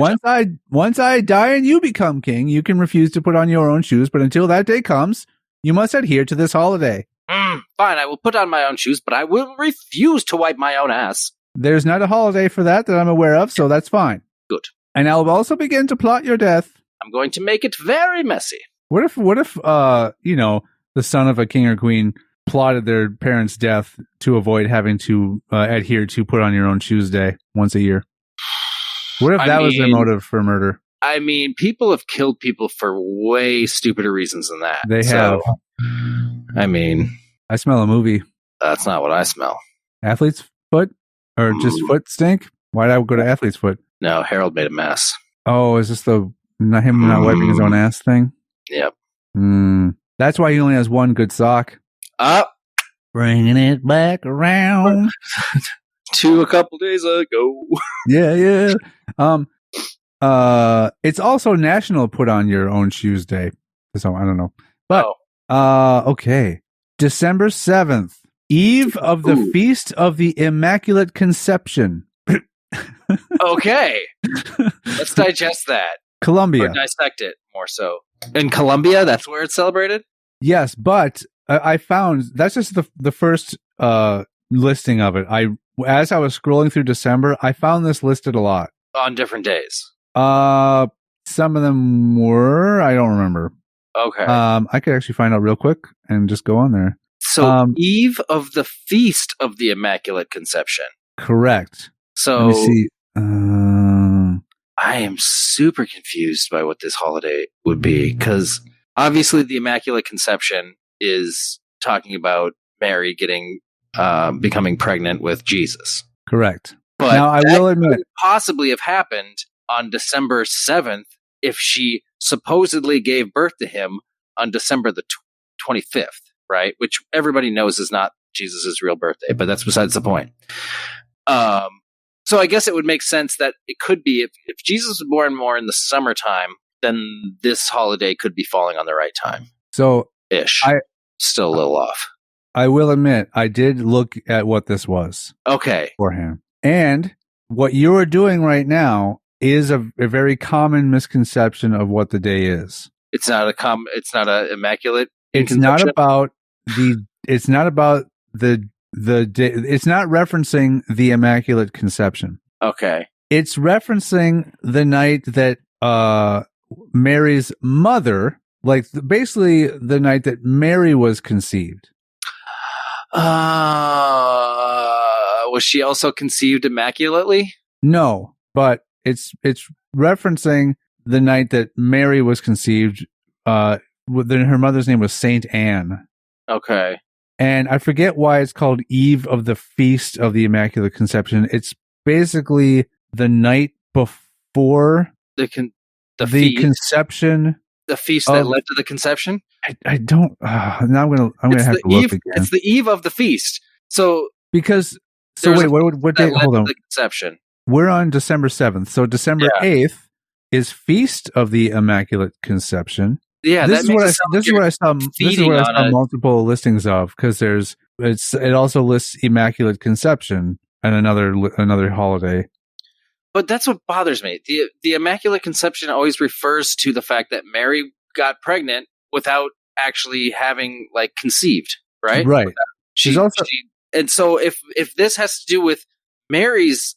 once I die and you become king, you can refuse to put on your own shoes, but until that day comes, you must adhere to this holiday. Fine, I will put on my own shoes, but I will refuse to wipe my own ass. There's not a holiday for that I'm aware of, so that's fine. Good. And I'll also begin to plot your death. I'm going to make it very messy. What if the son of a king or queen plotted their parents' death to avoid having to adhere to put on your own shoes day once a year? What if that was their motive for murder? I mean, people have killed people for way stupider reasons than that. They have. I mean... I smell a movie. That's not what I smell. Athlete's foot? Or just foot stink? Why'd I go to athlete's foot? No, Harold made a mess. Oh, is this him not wiping his own ass thing? Yep. That's why he only has one good sock. Bringing it back around. To a couple days ago. Yeah. It's also National Put on Your Own Shoes Day. So I don't know. But okay. December 7th, eve of the Feast of the Immaculate Conception. Okay. Let's digest that. Colombia. Or dissect it more so. In Colombia, that's where it's celebrated? Yes, but I found that's just the first listing of it. As I was scrolling through December, I found this listed a lot. On different days? Some of them were. I don't remember. Okay. I could actually find out real quick and just go on there. So, eve of the Feast of the Immaculate Conception. Correct. So, let me see. I am super confused by what this holiday would be, because obviously the Immaculate Conception is talking about Mary becoming pregnant with Jesus. Correct. But now, I will admit, could possibly have happened on December 7th if she supposedly gave birth to him on December the 25th, right? Which everybody knows is not Jesus' real birthday, but that's besides the point. So I guess it would make sense that it could be, if Jesus was born more in the summertime, then this holiday could be falling on the right time. So, ish. Still a little off. I will admit, I did look at what this was. Okay. Beforehand. And what you are doing right now is a very common misconception of what the day is. It's not a immaculate. It's not about the day. It's not referencing the Immaculate Conception. Okay. It's referencing the night that Mary's mother Like basically the night that Mary was conceived. Was she also conceived immaculately? No, but it's referencing the night that Mary was conceived. Her mother's name was Saint Anne. Okay. And I forget why it's called Eve of the Feast of the Immaculate Conception. It's basically the night before the feast. Conception. The feast that led to the conception? I don't. Now I'm gonna have to look again. It's the eve of the feast. So because wait, what day? Hold on. The conception. We're on December 7th. So December 8th is Feast of the Immaculate Conception. Yeah, this is what I saw multiple listings of, because it also lists Immaculate Conception and another holiday. But that's what bothers me. The Immaculate Conception always refers to the fact that Mary got pregnant without actually having conceived, right? Right. And so if this has to do with Mary's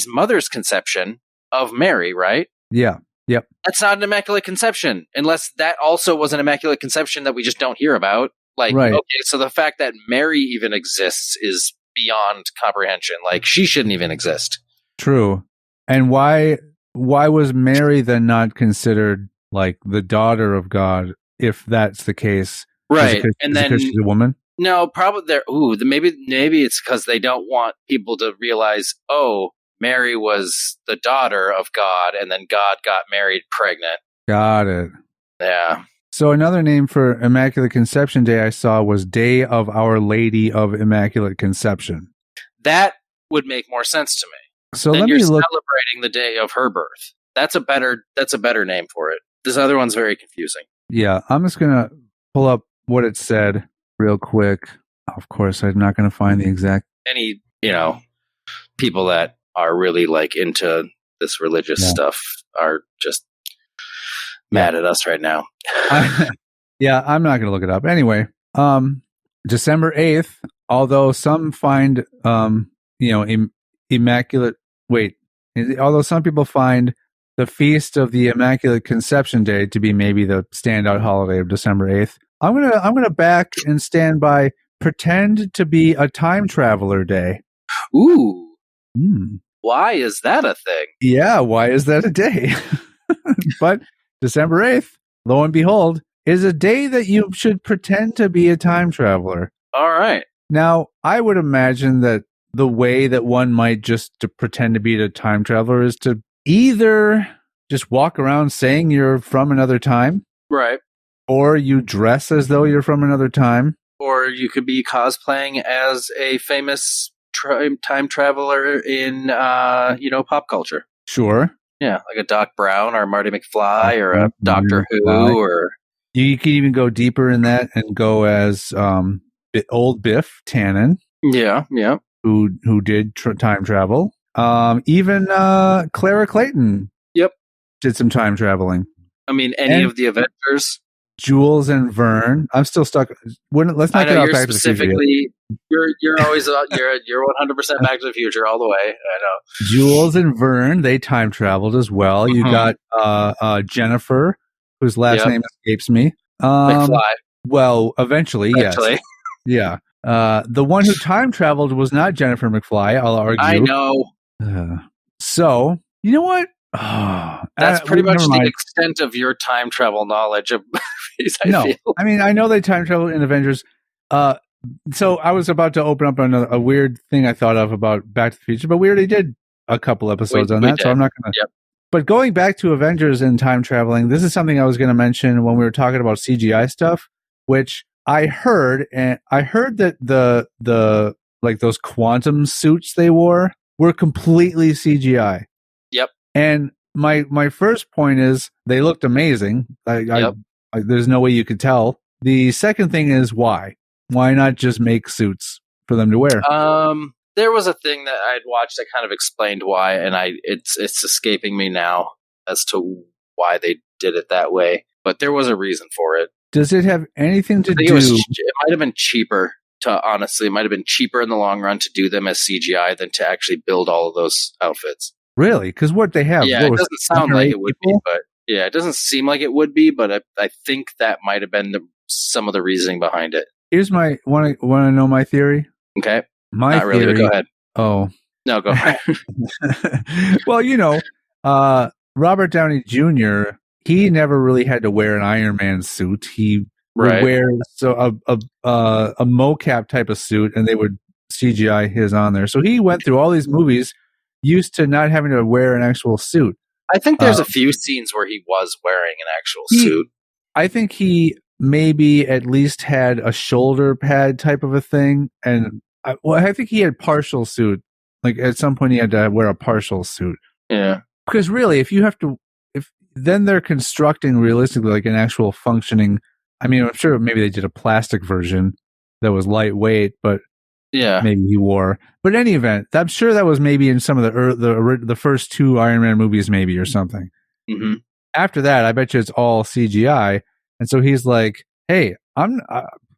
mother's conception of Mary, right? Yeah. Yep. That's not an Immaculate Conception, unless that also was an Immaculate Conception that we just don't hear about. Right. Okay, so the fact that Mary even exists is beyond comprehension. She shouldn't even exist. True. And why was Mary then not considered the daughter of God, if that's the case? Right. Because she's a woman? No, probably maybe it's because they don't want people to realize, oh, Mary was the daughter of God, and then God got Mary pregnant. Got it. Yeah. So another name for Immaculate Conception Day I saw was Day of Our Lady of Immaculate Conception. That would make more sense to me. So then let me look. Celebrating the day of her birth. That's a better name for it. This other one's very confusing. Yeah, I'm just gonna pull up what it said real quick. Of course, I'm not gonna find the exact. Any people that are really into this religious stuff are just mad at us right now. I'm not gonna look it up anyway. December 8th. Although some find Immaculate. Wait, although some people find the Feast of the Immaculate Conception Day to be maybe the standout holiday of December 8th, I'm gonna back and stand by pretend to be a time traveler day. Ooh. Why is that a thing? Yeah, why is that a day? But December 8th, lo and behold, is a day that you should pretend to be a time traveler. All right. Now, I would imagine that the way that one might just to pretend to be a time traveler is to either just walk around saying you're from another time. Right. Or you dress as though you're from another time. Or you could be cosplaying as a famous time traveler in, pop culture. Sure. Yeah, like a Doc Brown or Marty McFly or a Doctor Who or... You could even go deeper in that and go as old Biff Tannen. Yeah. Who did time travel. Even Clara Clayton. Yep. Did some time traveling. I mean, any of the Avengers. Jules and Vern. I'm still stuck. Let's not get off Back to the Future yet. You're always you're 100% Back to the Future all the way. I know. Jules and Vern, they time traveled as well. You got Jennifer, whose last name escapes me. McFly. Well, eventually. Yes. Yeah. The one who time traveled was not Jennifer McFly, I'll argue. I know. So, you know what? That's pretty much the extent of your time travel knowledge of movies, I feel. I mean, I know they time traveled in Avengers. So I was about to open up a weird thing I thought of about Back to the Future, but we already did a couple episodes on that, so I'm not going to. Yep. But going back to Avengers and time traveling, this is something I was going to mention when we were talking about CGI stuff, which I heard that the those quantum suits they wore were completely CGI. Yep. And my first point is they looked amazing. There's no way you could tell. The second thing is why? Why not just make suits for them to wear? There was a thing that I'd watched that kind of explained why, and it's escaping me now as to why they did it that way. But there was a reason for it. Does it have anything to do? It might have been cheaper. It might have been cheaper in the long run to do them as CGI than to actually build all of those outfits. Really? Because what they have, it doesn't sound like it would be, but Yeah, it doesn't seem like it would be, but I think that might have been some of the reasoning behind it. Here's my want to know my theory. Okay, My not theory. really. But go ahead. Oh, No, go ahead. well, Robert Downey Jr. He never really had to wear an Iron Man suit. He would wear a mocap type of suit, and they would CGI his on there. So he went through all these movies used to not having to wear an actual suit. I think there's a few scenes where he was wearing an actual suit. I think he maybe at least had a shoulder pad type of a thing, and I think he had partial suit. Like at some point, he had to wear a partial suit. Yeah, because really, if then they're constructing realistically like an actual functioning. I mean, I'm sure maybe they did a plastic version that was lightweight, but yeah, maybe he wore. But in any event, I'm sure that was maybe in some of the first 2 Iron Man movies, maybe or something. Mm-hmm. After that, I bet you it's all CGI, and so he's like, "Hey, I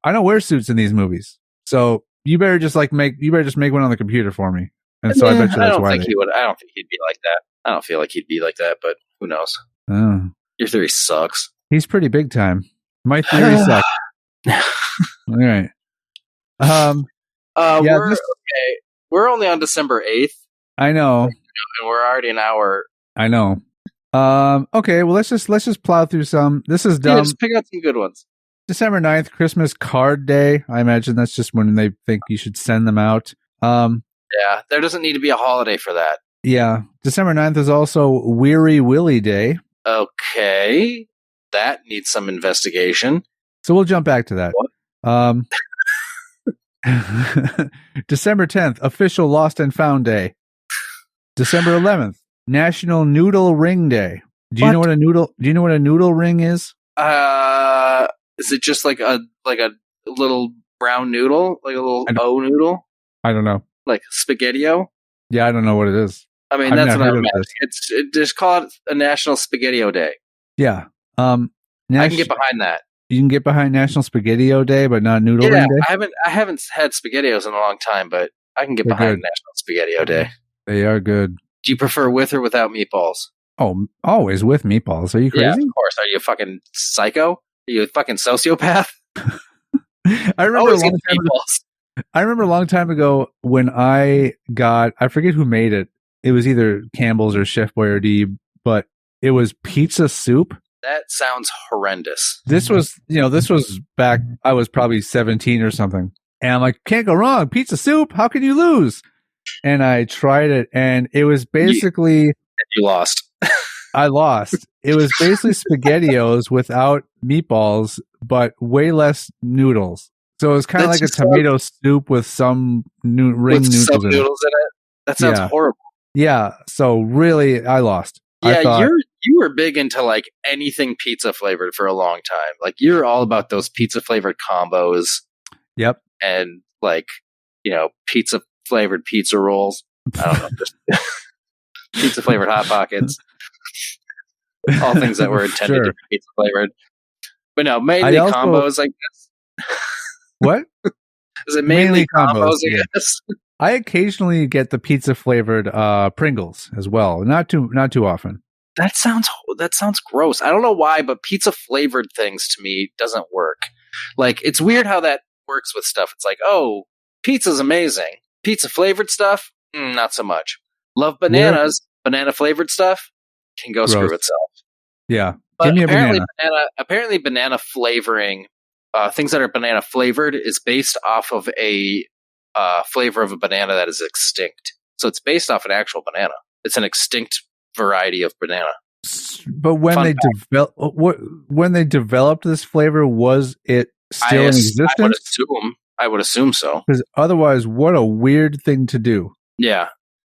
don't wear suits in these movies, so you better just make one on the computer for me." And so I bet you that's why he would. I don't think he'd be like that. I don't feel like he'd be like that, but who knows? Oh. Your theory sucks. He's pretty big time. My theory sucks. All right. We're only on December 8th. I know. And we're already an hour. I know. Okay, well let's just plow through some. This is dumb. Yeah, just pick out some good ones. December 9th, Christmas card day. I imagine that's just when they think you should send them out. Yeah, there doesn't need to be a holiday for that. Yeah. December 9th is also Weary Willy Day. Okay. That needs some investigation. So we'll jump back to that. What? December 10th, official Lost and Found Day. December 11th, National Noodle Ring Day. Do you know what a noodle ring is? Is it just like a little brown noodle, like a little O noodle? I don't know. Like spaghetti-o? Yeah, I don't know what it is. I mean, that's what I meant. Just call it a National Spaghetti-o Day. Yeah. I can get behind that. You can get behind National Spaghetti-o Day, but not Noodle Ring Day? I haven't had SpaghettiOs in a long time, but I can get behind National Spaghetti-o Day. They are good. Do you prefer with or without meatballs? Oh, always with meatballs. Are you crazy? Yeah, of course. Are you a fucking psycho? Are you a fucking sociopath? I remember a long time ago when I forget who made it. It was either Campbell's or Chef Boyardee, but it was pizza soup. That sounds horrendous. This was back, I was probably 17 or something. And I'm like, can't go wrong. Pizza soup. How can you lose? And I tried it, and it was basically... You lost. I lost. It was basically SpaghettiOs without meatballs, but way less noodles. So it was kind of like a tomato soup with some ring noodles in it. That sounds horrible. Yeah. So really, I lost. Yeah, you were big into like anything pizza flavored for a long time. Like you're all about those pizza flavored combos. Yep. And like, pizza flavored pizza rolls. I don't know, just pizza flavored Hot Pockets. All things that were intended to be pizza flavored. But no, mainly combos, I guess. What? Is it mainly combos, I guess? I occasionally get the pizza flavored Pringles as well. Not too often. That sounds gross. I don't know why, but pizza flavored things to me doesn't work. Like it's weird how that works with stuff. It's like, oh, pizza's amazing. Pizza flavored stuff, not so much. Love bananas. Banana flavored stuff can go screw itself. Yeah, but give me a banana. Apparently, banana flavoring, things that are banana flavored, is based off of a flavor of a banana that is extinct. So it's based off an actual banana. It's an extinct variety of banana. But when they developed this flavor, was it still in existence? I would assume so. Because otherwise, what a weird thing to do. Yeah.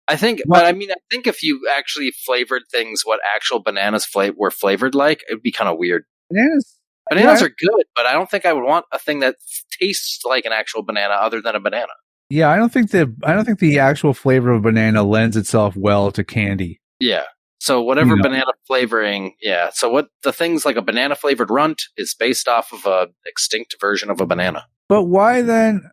I think if you actually flavored things what actual bananas were flavored like, it would be kind of weird. Bananas are good, but I don't think I would want a thing that tastes like an actual banana other than a banana. Yeah, I don't think the actual flavor of banana lends itself well to candy. Yeah. So whatever banana flavoring, yeah. So what the things like a banana flavored runt is based off of a extinct version of a banana. But why then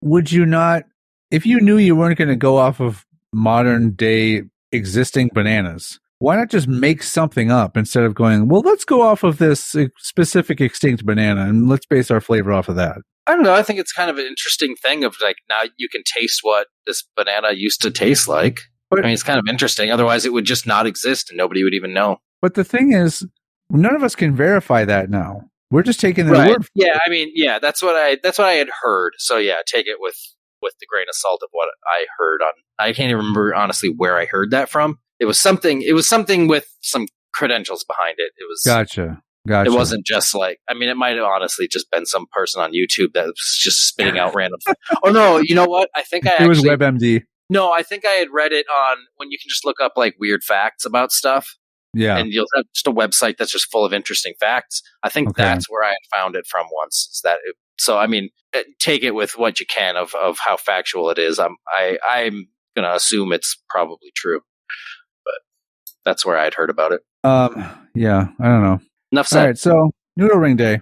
would you not, if you knew you weren't going to go off of modern day existing bananas, why not just make something up instead of going, well, let's go off of this specific extinct banana and let's base our flavor off of that. I don't know. I think it's kind of an interesting thing of like now you can taste what this banana used to taste like. But, I mean, it's kind of interesting. Otherwise, it would just not exist and nobody would even know. But the thing is, none of us can verify that now. We're just taking their word for it. Yeah, I mean, yeah, that's what I had heard. So yeah, take it with the grain of salt of what I heard on. I can't even remember honestly where I heard that from. It was something with some credentials behind it. It was Gotcha. It wasn't just like, I mean, it might have honestly just been some person on YouTube that was just spitting out random stuff. Oh no, you know what? I think it was WebMD. No, I think I had read it on when you can just look up like weird facts about stuff. Yeah. And you'll have just a website that's just full of interesting facts. I think that's where I had found it from once. Is that it, so? I mean, take it with what you can of how factual it is. I'm gonna assume it's probably true, but that's where I had heard about it. Yeah, I don't know. Enough said. All right, so Noodle Ring Day,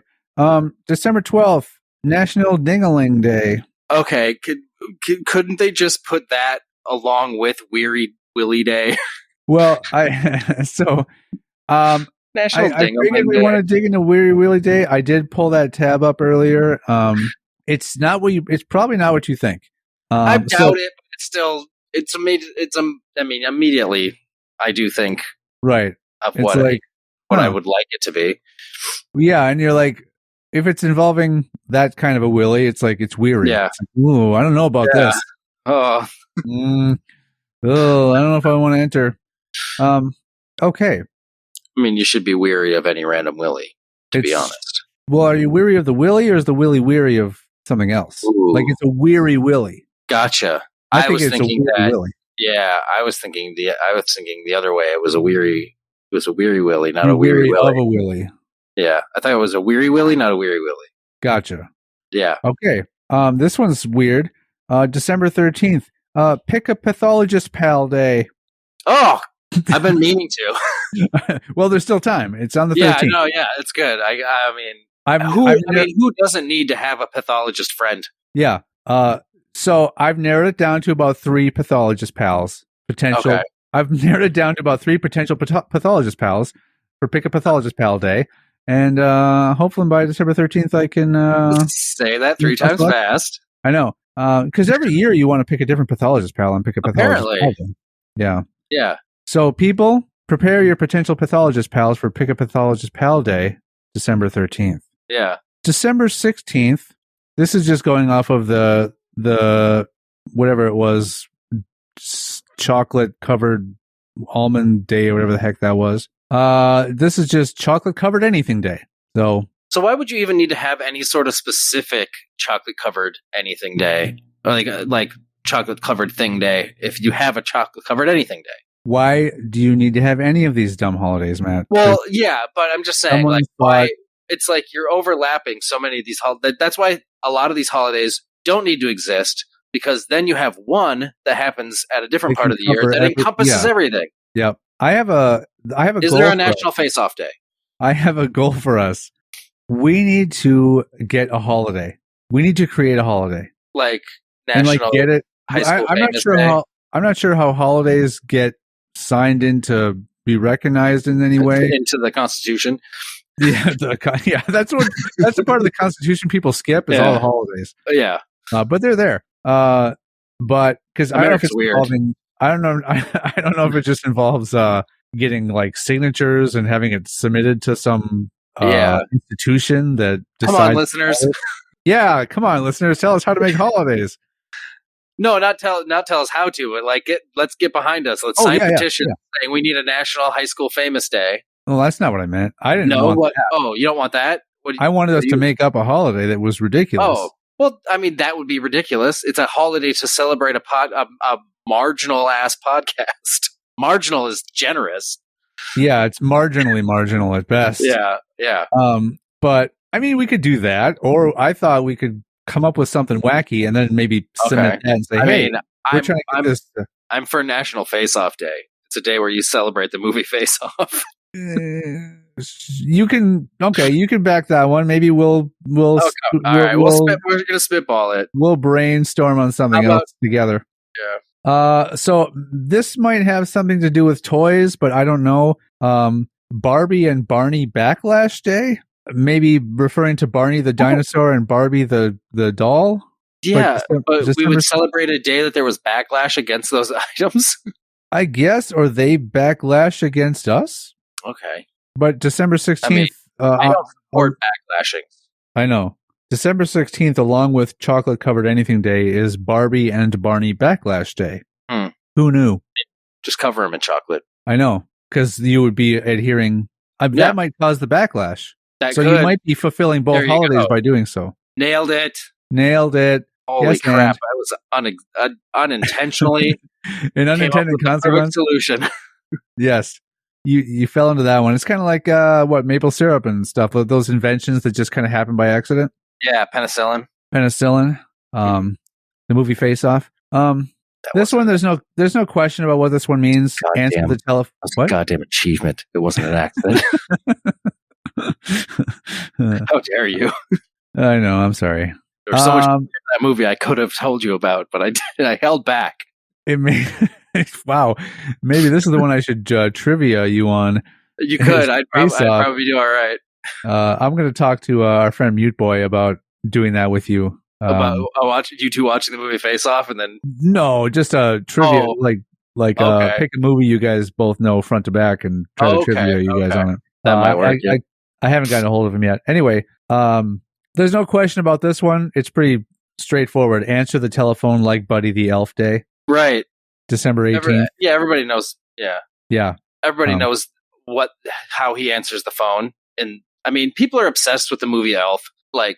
December 12th, National Ding-a-Ling Day. Okay, couldn't they just put that along with Weary Willy Day? Well, National Ding-a-Ling Day. We want to dig into Weary Willy Day. I did pull that tab up earlier. It's probably not what you think. I doubt it, but it's still immediately I do think right of what I would like it to be. Yeah, and you're like, if it's involving that kind of a willy, it's like it's weary. Yeah. It's like, ooh, I don't know about this. Oh. I don't know if I want to enter. Okay. I mean, you should be weary of any random willy, to be honest. Well, are you weary of the willy, or is the willy weary of something else? Ooh. Like it's a weary willy. Gotcha. I was thinking that. Willy. Yeah, I was thinking the other way. It was a weary willy, not a weary willy. Of a willy. Yeah, I thought it was a weary willy, not a weary willy. Gotcha. Yeah. Okay. This one's weird. December 13th. Pick a pathologist pal day. Oh, I've been meaning to. Well, there's still time. It's on the 13th. Yeah, no, yeah, it's good. I mean, who doesn't need to have a pathologist friend? Yeah. So I've narrowed it down to about 3 pathologist pals potential. Okay. I've narrowed it down to about 3 potential pathologist pals for Pick a Pathologist Pal Day. And hopefully by December 13th, I can say that 3 times fast. I know. Because every year you want to pick a different pathologist pal and pick a pathologist pal day. Yeah. Yeah. So people, prepare your potential pathologist pals for Pick a Pathologist Pal Day, December 13th. Yeah. December 16th, this is just going off of the whatever it was, chocolate covered almond day or whatever the heck that was. This is just chocolate covered anything day. So why would you even need to have any sort of specific chocolate covered anything day, or like chocolate covered thing day, if you have a chocolate covered anything day? Why do you need to have any of these dumb holidays, Matt? Well, yeah, but I'm just saying, like, why? It's like you're overlapping so many of these holidays. That's why a lot of these holidays don't need to exist, because then you have one that happens at a different part of the year that encompasses everything. Yep. I have a Is there a National Face-Off Day? I have a goal for us. We need to get a holiday. We need to create a holiday. Like National get it. High School I'm not sure Day. I'm not sure how holidays get signed in to be recognized in any way into the Constitution. Yeah, that's the part of the Constitution people skip is all the holidays. Yeah, but they're there. But because I don't know if it's weird. involving, I don't know if it just involves getting like signatures and having it submitted to some institution that decides. Come on, listeners. Yeah, come on, listeners. Tell us how to make holidays. No, not tell us how to, but let's get behind us. Let's sign a petition saying we need a National High School Famous Day. Well, that's not what I meant. I didn't know want that. Oh, you don't want that? I wanted us to make up a holiday that was ridiculous. Oh, well, I mean, that would be ridiculous. It's a holiday to celebrate a marginal ass podcast. Marginal is generous. Yeah, it's marginally marginal at best. Yeah. But I mean, we could do that, or I thought we could come up with something wacky and then maybe cement that and say, "Hey, we're trying to get this." I'm for National Face-Off Day. It's a day where you celebrate the movie Face Off. You can back that one. Maybe we're gonna spitball it. We'll brainstorm on something else together. Yeah. So this might have something to do with toys, but I don't know. Barbie and Barney Backlash Day, maybe referring to Barney the dinosaur and Barbie the doll. Yeah, but we would December- celebrate a day that there was backlash against those items. I guess, or they backlash against us. Okay, But December 16th. I don't support backlashing. I know. December 16th, along with Chocolate Covered Anything Day, is Barbie and Barney Backlash Day. Who knew? Just cover them in chocolate. I know, because you would be adhering. That might cause the backlash. You might be fulfilling both holidays by doing so. Nailed it. Holy Yes, crap! I was unintentionally an unintended consequence solution. Yes, you fell into that one. It's kind of like maple syrup and stuff. Those inventions that just kind of happen by accident. Yeah, penicillin. The movie Face Off. This one, there's no question about what this one means. Answer the telephone. What? Goddamn achievement! It wasn't an accident. How dare you? I know. I'm sorry. There was so much in that movie I could have told you about, but I did. I held back. Wow. Maybe this is the one I should trivia you on. You could. I'd probably do all right. I'm going to talk to our friend Mute Boy about doing that with you. About you two watching the movie Face Off, and then no, just a trivia, pick a movie you guys both know front to back and try to trivia you guys on it. That might work. I haven't gotten a hold of him yet. Anyway, there's no question about this one. It's pretty straightforward. Answer the telephone like Buddy the Elf Day. Right. December 18th. Everybody knows. Yeah. Yeah. Everybody knows how he answers the phone. And I mean, people are obsessed with the movie Elf, like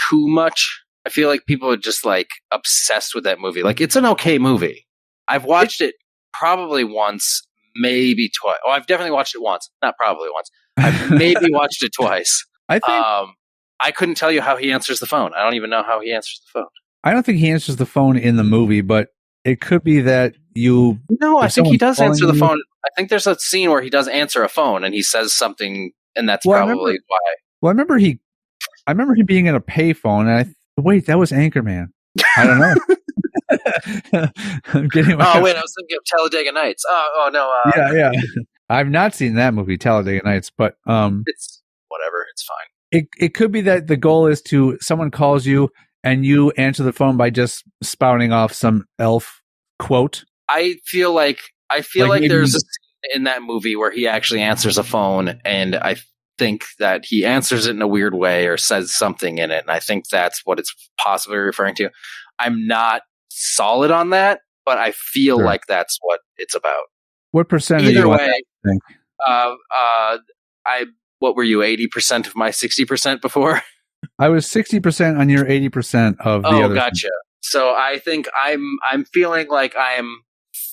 too much. I feel like people are just like obsessed with that movie. Like, it's an okay movie. I've watched it probably once, maybe twice. Oh, I've definitely watched it once. Not probably once. I've maybe watched it twice. I think I couldn't tell you how he answers the phone. I don't even know how he answers the phone. I don't think he answers the phone in the movie, but it could be that you... No, I think he does answer the phone. I think there's a scene where he does answer a phone and he says something, and that's probably why. Well, I remember he being in a payphone, and wait, that was Anchorman. I don't know. I'm getting I was thinking of Talladega Nights. No. Yeah. I've not seen that movie, Talladega Nights, but it's whatever. It's fine. It could be that the goal is someone calls you and you answer the phone by just spouting off some elf quote. I feel like there's a scene in that movie where he actually answers a phone, and I think that he answers it in a weird way or says something in it, and I think that's what it's possibly referring to. I'm not solid on that, but I feel like that's what it's about. What percent Either are you way, on that, what were you, 80% of my 60% before? I was 60% on your 80% of the other. Oh, gotcha. So I think I'm feeling like I'm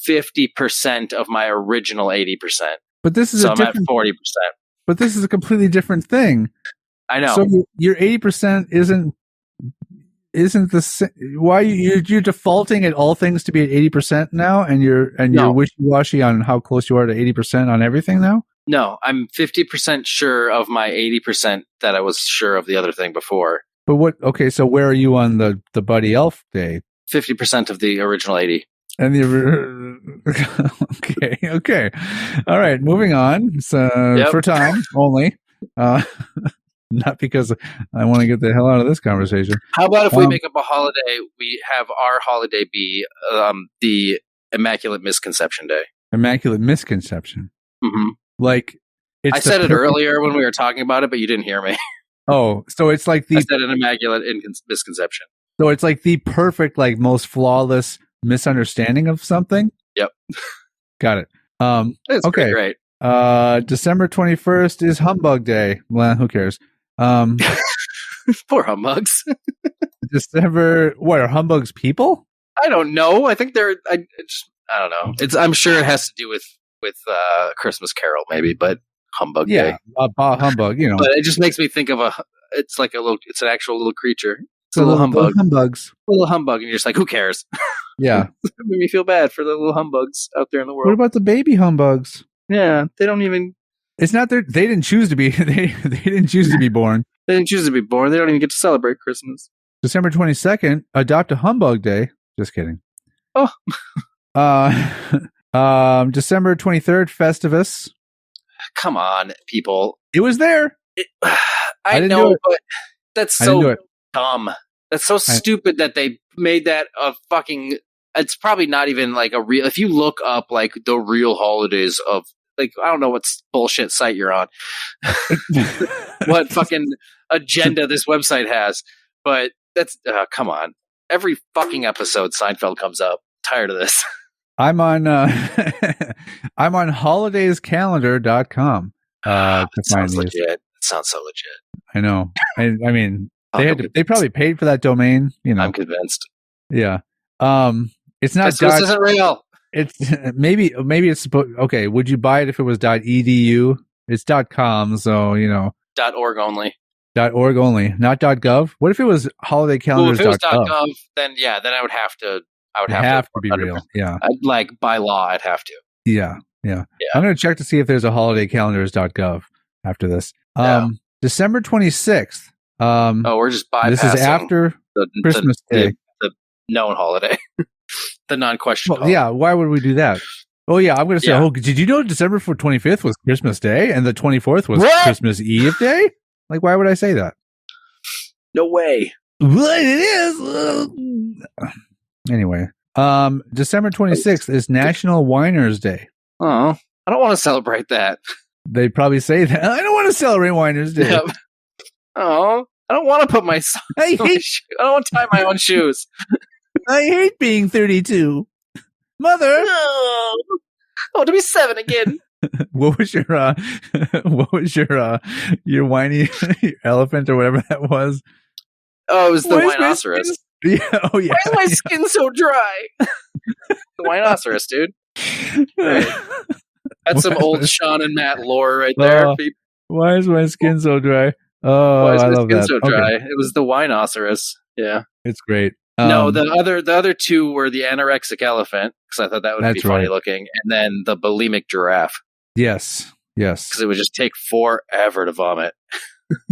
50% of my original 80%. But this is I'm at 40%. But this is a completely different thing. I know. So your 80% isn't the why you're defaulting at all things to be at 80% now, and you're wishy-washy on how close you are to 80% on everything now? No, I'm 50% sure of my 80% that I was sure of the other thing before. But what? Okay, so where are you on the Buddy Elf Day? 50% of the original 80. And okay, all right. Moving on. So for time only, not because I want to get the hell out of this conversation. How about if we make up a holiday? We have our holiday be the Immaculate Misconception Day. Immaculate Misconception. Mm-hmm. Like I said it earlier when we were talking about it, but you didn't hear me. Oh, so it's like I said an Immaculate Misconception. So it's like the perfect, like most flawless misunderstanding of something. Yep. Got it. It's okay. Great. December 21st is Humbug Day. Well, who cares? Poor humbugs. December. What are humbugs? People? I don't know. I think they're. I don't know. I'm sure it has to do with Christmas Carol, maybe, but Humbug Day. Humbug. You know. But it just makes me think of it's like a little. It's an actual little creature. It's a little humbug. Humbugs. A little humbug, and you're just like, who cares? Yeah. It made me feel bad for the little humbugs out there in the world. What about the baby humbugs? Yeah, they don't even. It's not their. They didn't choose to be. They didn't choose to be born. They didn't choose to be born. They don't even get to celebrate Christmas. December 22nd, adopt a humbug day. Just kidding. Oh. December 23rd, Festivus. Come on, people. It was there. I didn't do know, it. but that's I didn't do so it. dumb. That's so stupid that they made that a fucking. It's probably not even like a real. If you look up like the real holidays of like I don't know what bullshit site you're on, what fucking agenda this website has, but that's come on. Every fucking episode, Seinfeld comes up. Tired of this. I'm on I'm on holidayscalendar.com to find Sounds these. legit. It sounds so legit. I know. I mean, I'm they probably paid for that domain, you know. I'm convinced. Yeah. It's not This isn't real. it's maybe it's supposed okay, would you buy it if it was .edu? It's .com, so, you know. .org only. .org only, not .gov. What if it was holidayscalendars.gov? If it was .gov, then I would have to. I would have to be real. Yeah. I'd, like by law, I'd have to. Yeah. I'm going to check to see if there's a holidayscalendars.gov after this. December 26th. We're just bypassing. This is after Christmas Day. The known holiday. The non-questionable. Well, yeah, why would we do that? Oh, yeah, I'm going to say, Yeah. did you know December 25th was Christmas Day and the 24th was Christmas Eve Day? Like, why would I say that? No way. What it is. Anyway, December 26th is National Winers Day. Oh, I don't want to celebrate that. They probably say that. I don't want to celebrate Winers Day. Yep. Oh, I don't want to put my. I don't want to tie my own shoes. I hate being 32. Mother. I want to be 7 again. What was your whiny elephant or whatever that was? Oh, it was the rhinoceros. Yeah. Oh, yeah. Why is my skin so dry? The rhinoceros, dude. Right. That's some old Sean and Matt lore right there. Why is my skin so dry? Oh, why is I my love skin that. so dry? It was the rhinoceros. Yeah. It's great. No, the other two were the anorexic elephant, because I thought that would be funny right. looking, and then the bulimic giraffe. Yes. Because it would just take forever to vomit.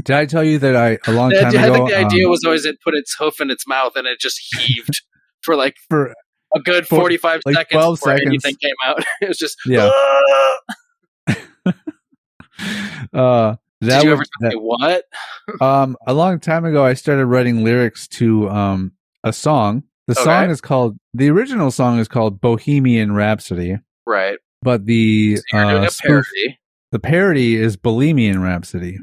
Did I tell you that a long time ago? I think the idea was always it put its hoof in its mouth and it just heaved for a good 45 seconds 12 before seconds. anything came out. It was just Did you ever say what? A long time ago, I started writing lyrics to a song. The original song is called Bohemian Rhapsody. Right. But the So you're doing a parody. The parody is Bohemian Rhapsody.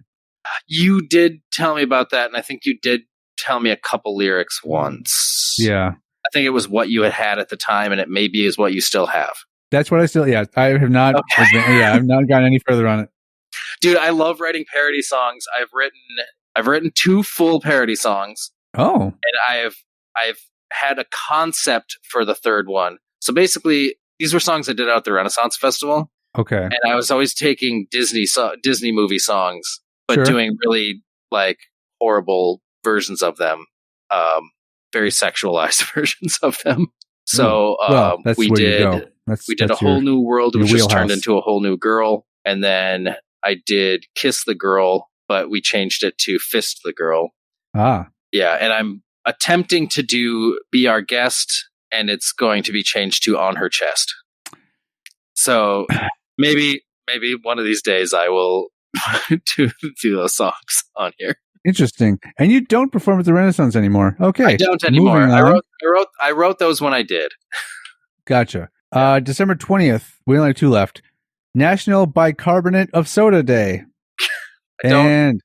You did tell me about that, and I think you did tell me a couple lyrics once. Yeah. I think it was what you had at the time, and it maybe is what you still have. That's what I still, I have not, I've not gone any further on it. Dude, I love writing parody songs. I've written 2 full parody songs. Oh. And I've had a concept for the 3rd one. So basically, these were songs I did out at the Renaissance Festival. Okay. And I was always taking Disney movie songs, but doing really horrible versions of them, very sexualized versions of them. So we did a whole new world, which just turned into a whole new girl, and then I did Kiss the Girl, but we changed it to Fist the Girl. Ah, yeah, and I'm attempting to do Be Our Guest, and it's going to be changed to On Her Chest. So maybe one of these days I will do those songs on here. Interesting. And you don't perform at the Renaissance anymore. Okay. I don't anymore. I wrote those when I did. Gotcha. December 20th. We only have 2 left. National Bicarbonate of Soda Day. And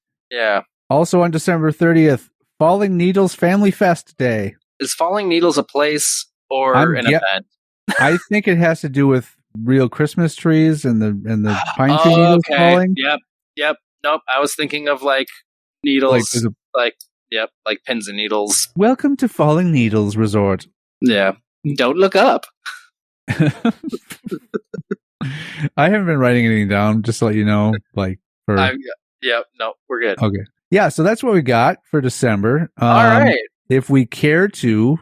also on December 30th, Falling Needles Family Fest Day. Is Falling Needles a place or an event? I think it has to do with real Christmas trees and the pine tree needles falling. Yep. Nope. I was thinking of needles, like pins and needles. Welcome to Falling Needles Resort. Yeah. Don't look up. I haven't been writing anything down, just to let you know. No, we're good. Okay. Yeah, so that's what we got for December. All right. If we care to,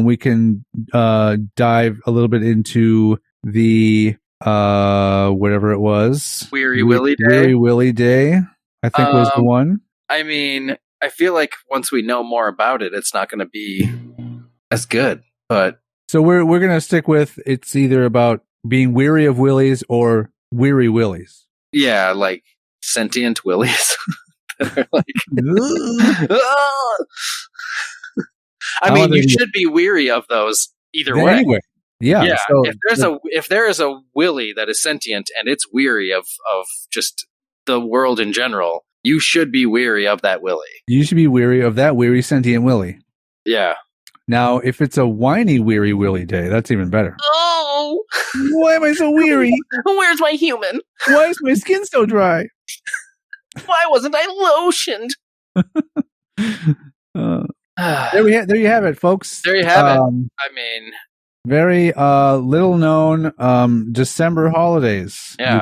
we can dive a little bit into the whatever it was. Weary Willy Day. Weary Willy Day, I think was the one. I mean, I feel like once we know more about it, it's not going to be as good. But So we're gonna stick with it's either about being weary of willies or weary willies. Yeah, like sentient willies. Like, I mean, you should be weary of those either way. Anyway, yeah. So if there is a willy that is sentient and it's weary of just the world in general, you should be weary of that willy. You should be weary of that weary sentient willy. Yeah. Now, if it's a whiny weary willy day, that's even better. Oh, Why am I so weary? where's my human? Why is my skin so dry? Why wasn't I lotioned? There you have it, folks. There you have it. I mean, very little known December holidays. Yeah.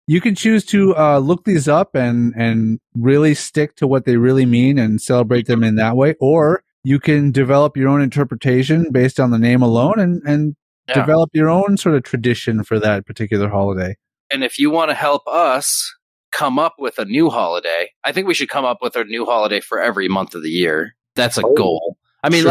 You can choose to look these up and really stick to what they really mean and celebrate them in that way, or you can develop your own interpretation based on the name alone and develop your own sort of tradition for that particular holiday. And if you want to help us come up with a new holiday, I think we should come up with a new holiday for every month of the year. That's a goal. I mean,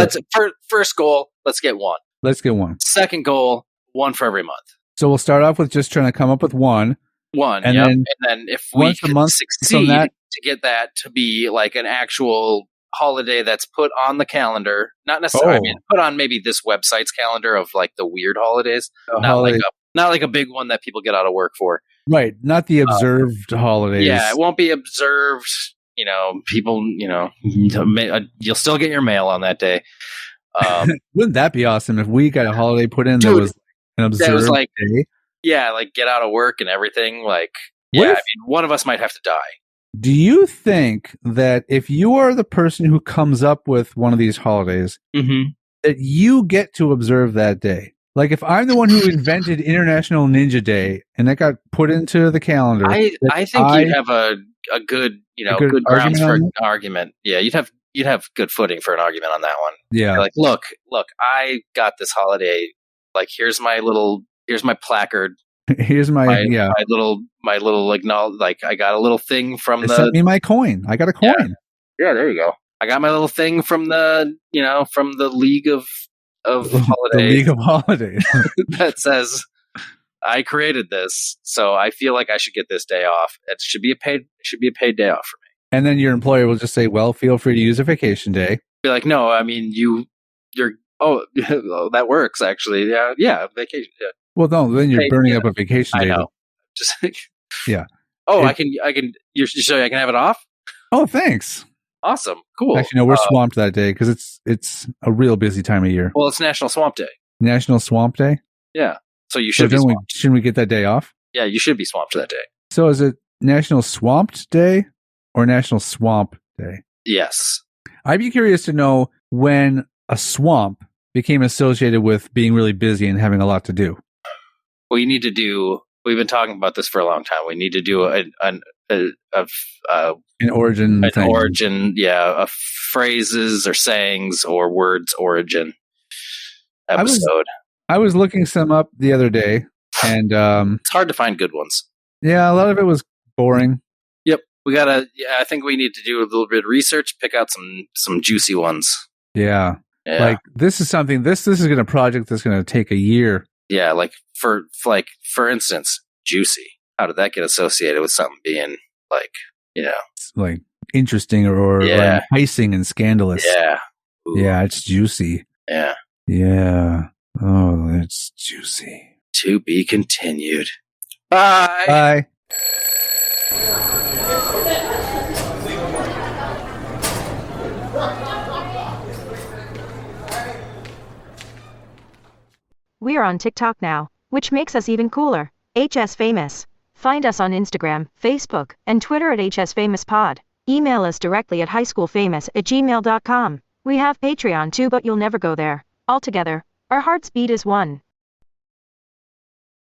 first goal, let's get one. Let's get one. Second goal, one for every month. So we'll start off with just trying to come up with one. And then if we can succeed to get that to be like an actual holiday that's put on the calendar, not necessarily, I mean, put on maybe this website's calendar of like the weird holidays, not like a big one that people get out of work for. Right. Not the observed holidays. Yeah. It won't be observed. People, you'll still get your mail on that day. Wouldn't that be awesome if we got a holiday put in that was an observed day? Yeah, like get out of work and everything. Like, I mean, one of us might have to die. Do you think that if you are the person who comes up with one of these holidays, that you get to observe that day? Like, if I'm the one who invented International Ninja Day and that got put into the calendar, I think you'd have a good, good grounds for an argument. Yeah, you'd have good footing for an argument on that one. Yeah, you're like, look, I got this holiday. Like, here's my placard. Here's my little like I got a little thing from sent me my coin. I got a coin. Yeah, there you go. I got my little thing from the League of Holidays. The League of Holidays that says I created this, so I feel like I should get this day off. It should be a paid day off for me. And then your employer will just say, "Well, feel free to use a vacation day." Be like, "No, I mean you're that works actually. Yeah, vacation. Yeah. Well, no, then you're burning up a vacation day. I know. Just yeah. Oh, I can. You're sure I can have it off? Oh, thanks. Awesome. Cool. Actually, no, we're swamped that day because it's a real busy time of year. Well, it's National Swamp Day. National Swamp Day? Yeah. So you should be swamped. Shouldn't we get that day off? Yeah, you should be swamped that day. So is it National Swamped Day or National Swamp Day? Yes. I'd be curious to know when a swamp became associated with being really busy and having a lot to do. We need to do. We've been talking about this for a long time. We need to do an origin, of phrases or sayings or words origin episode. I was looking some up the other day, and it's hard to find good ones. Yeah, a lot of it was boring. Yep, we gotta. Yeah, I think we need to do a little bit of research, pick out some juicy ones. Yeah. Like this is something. This is going to project that's going to take a year. Yeah, like for instance, juicy. How did that get associated with something being like like interesting or enticing and scandalous? Yeah. Ooh. Yeah, it's juicy. Yeah. Yeah. Oh, it's juicy. To be continued. Bye. Bye. We are on TikTok now, which makes us even cooler. HS Famous. Find us on Instagram, Facebook, and Twitter at HSFamousPod. Email us directly at highschoolfamous@gmail.com. We have Patreon too, but you'll never go there. Altogether, our hearts beat as one.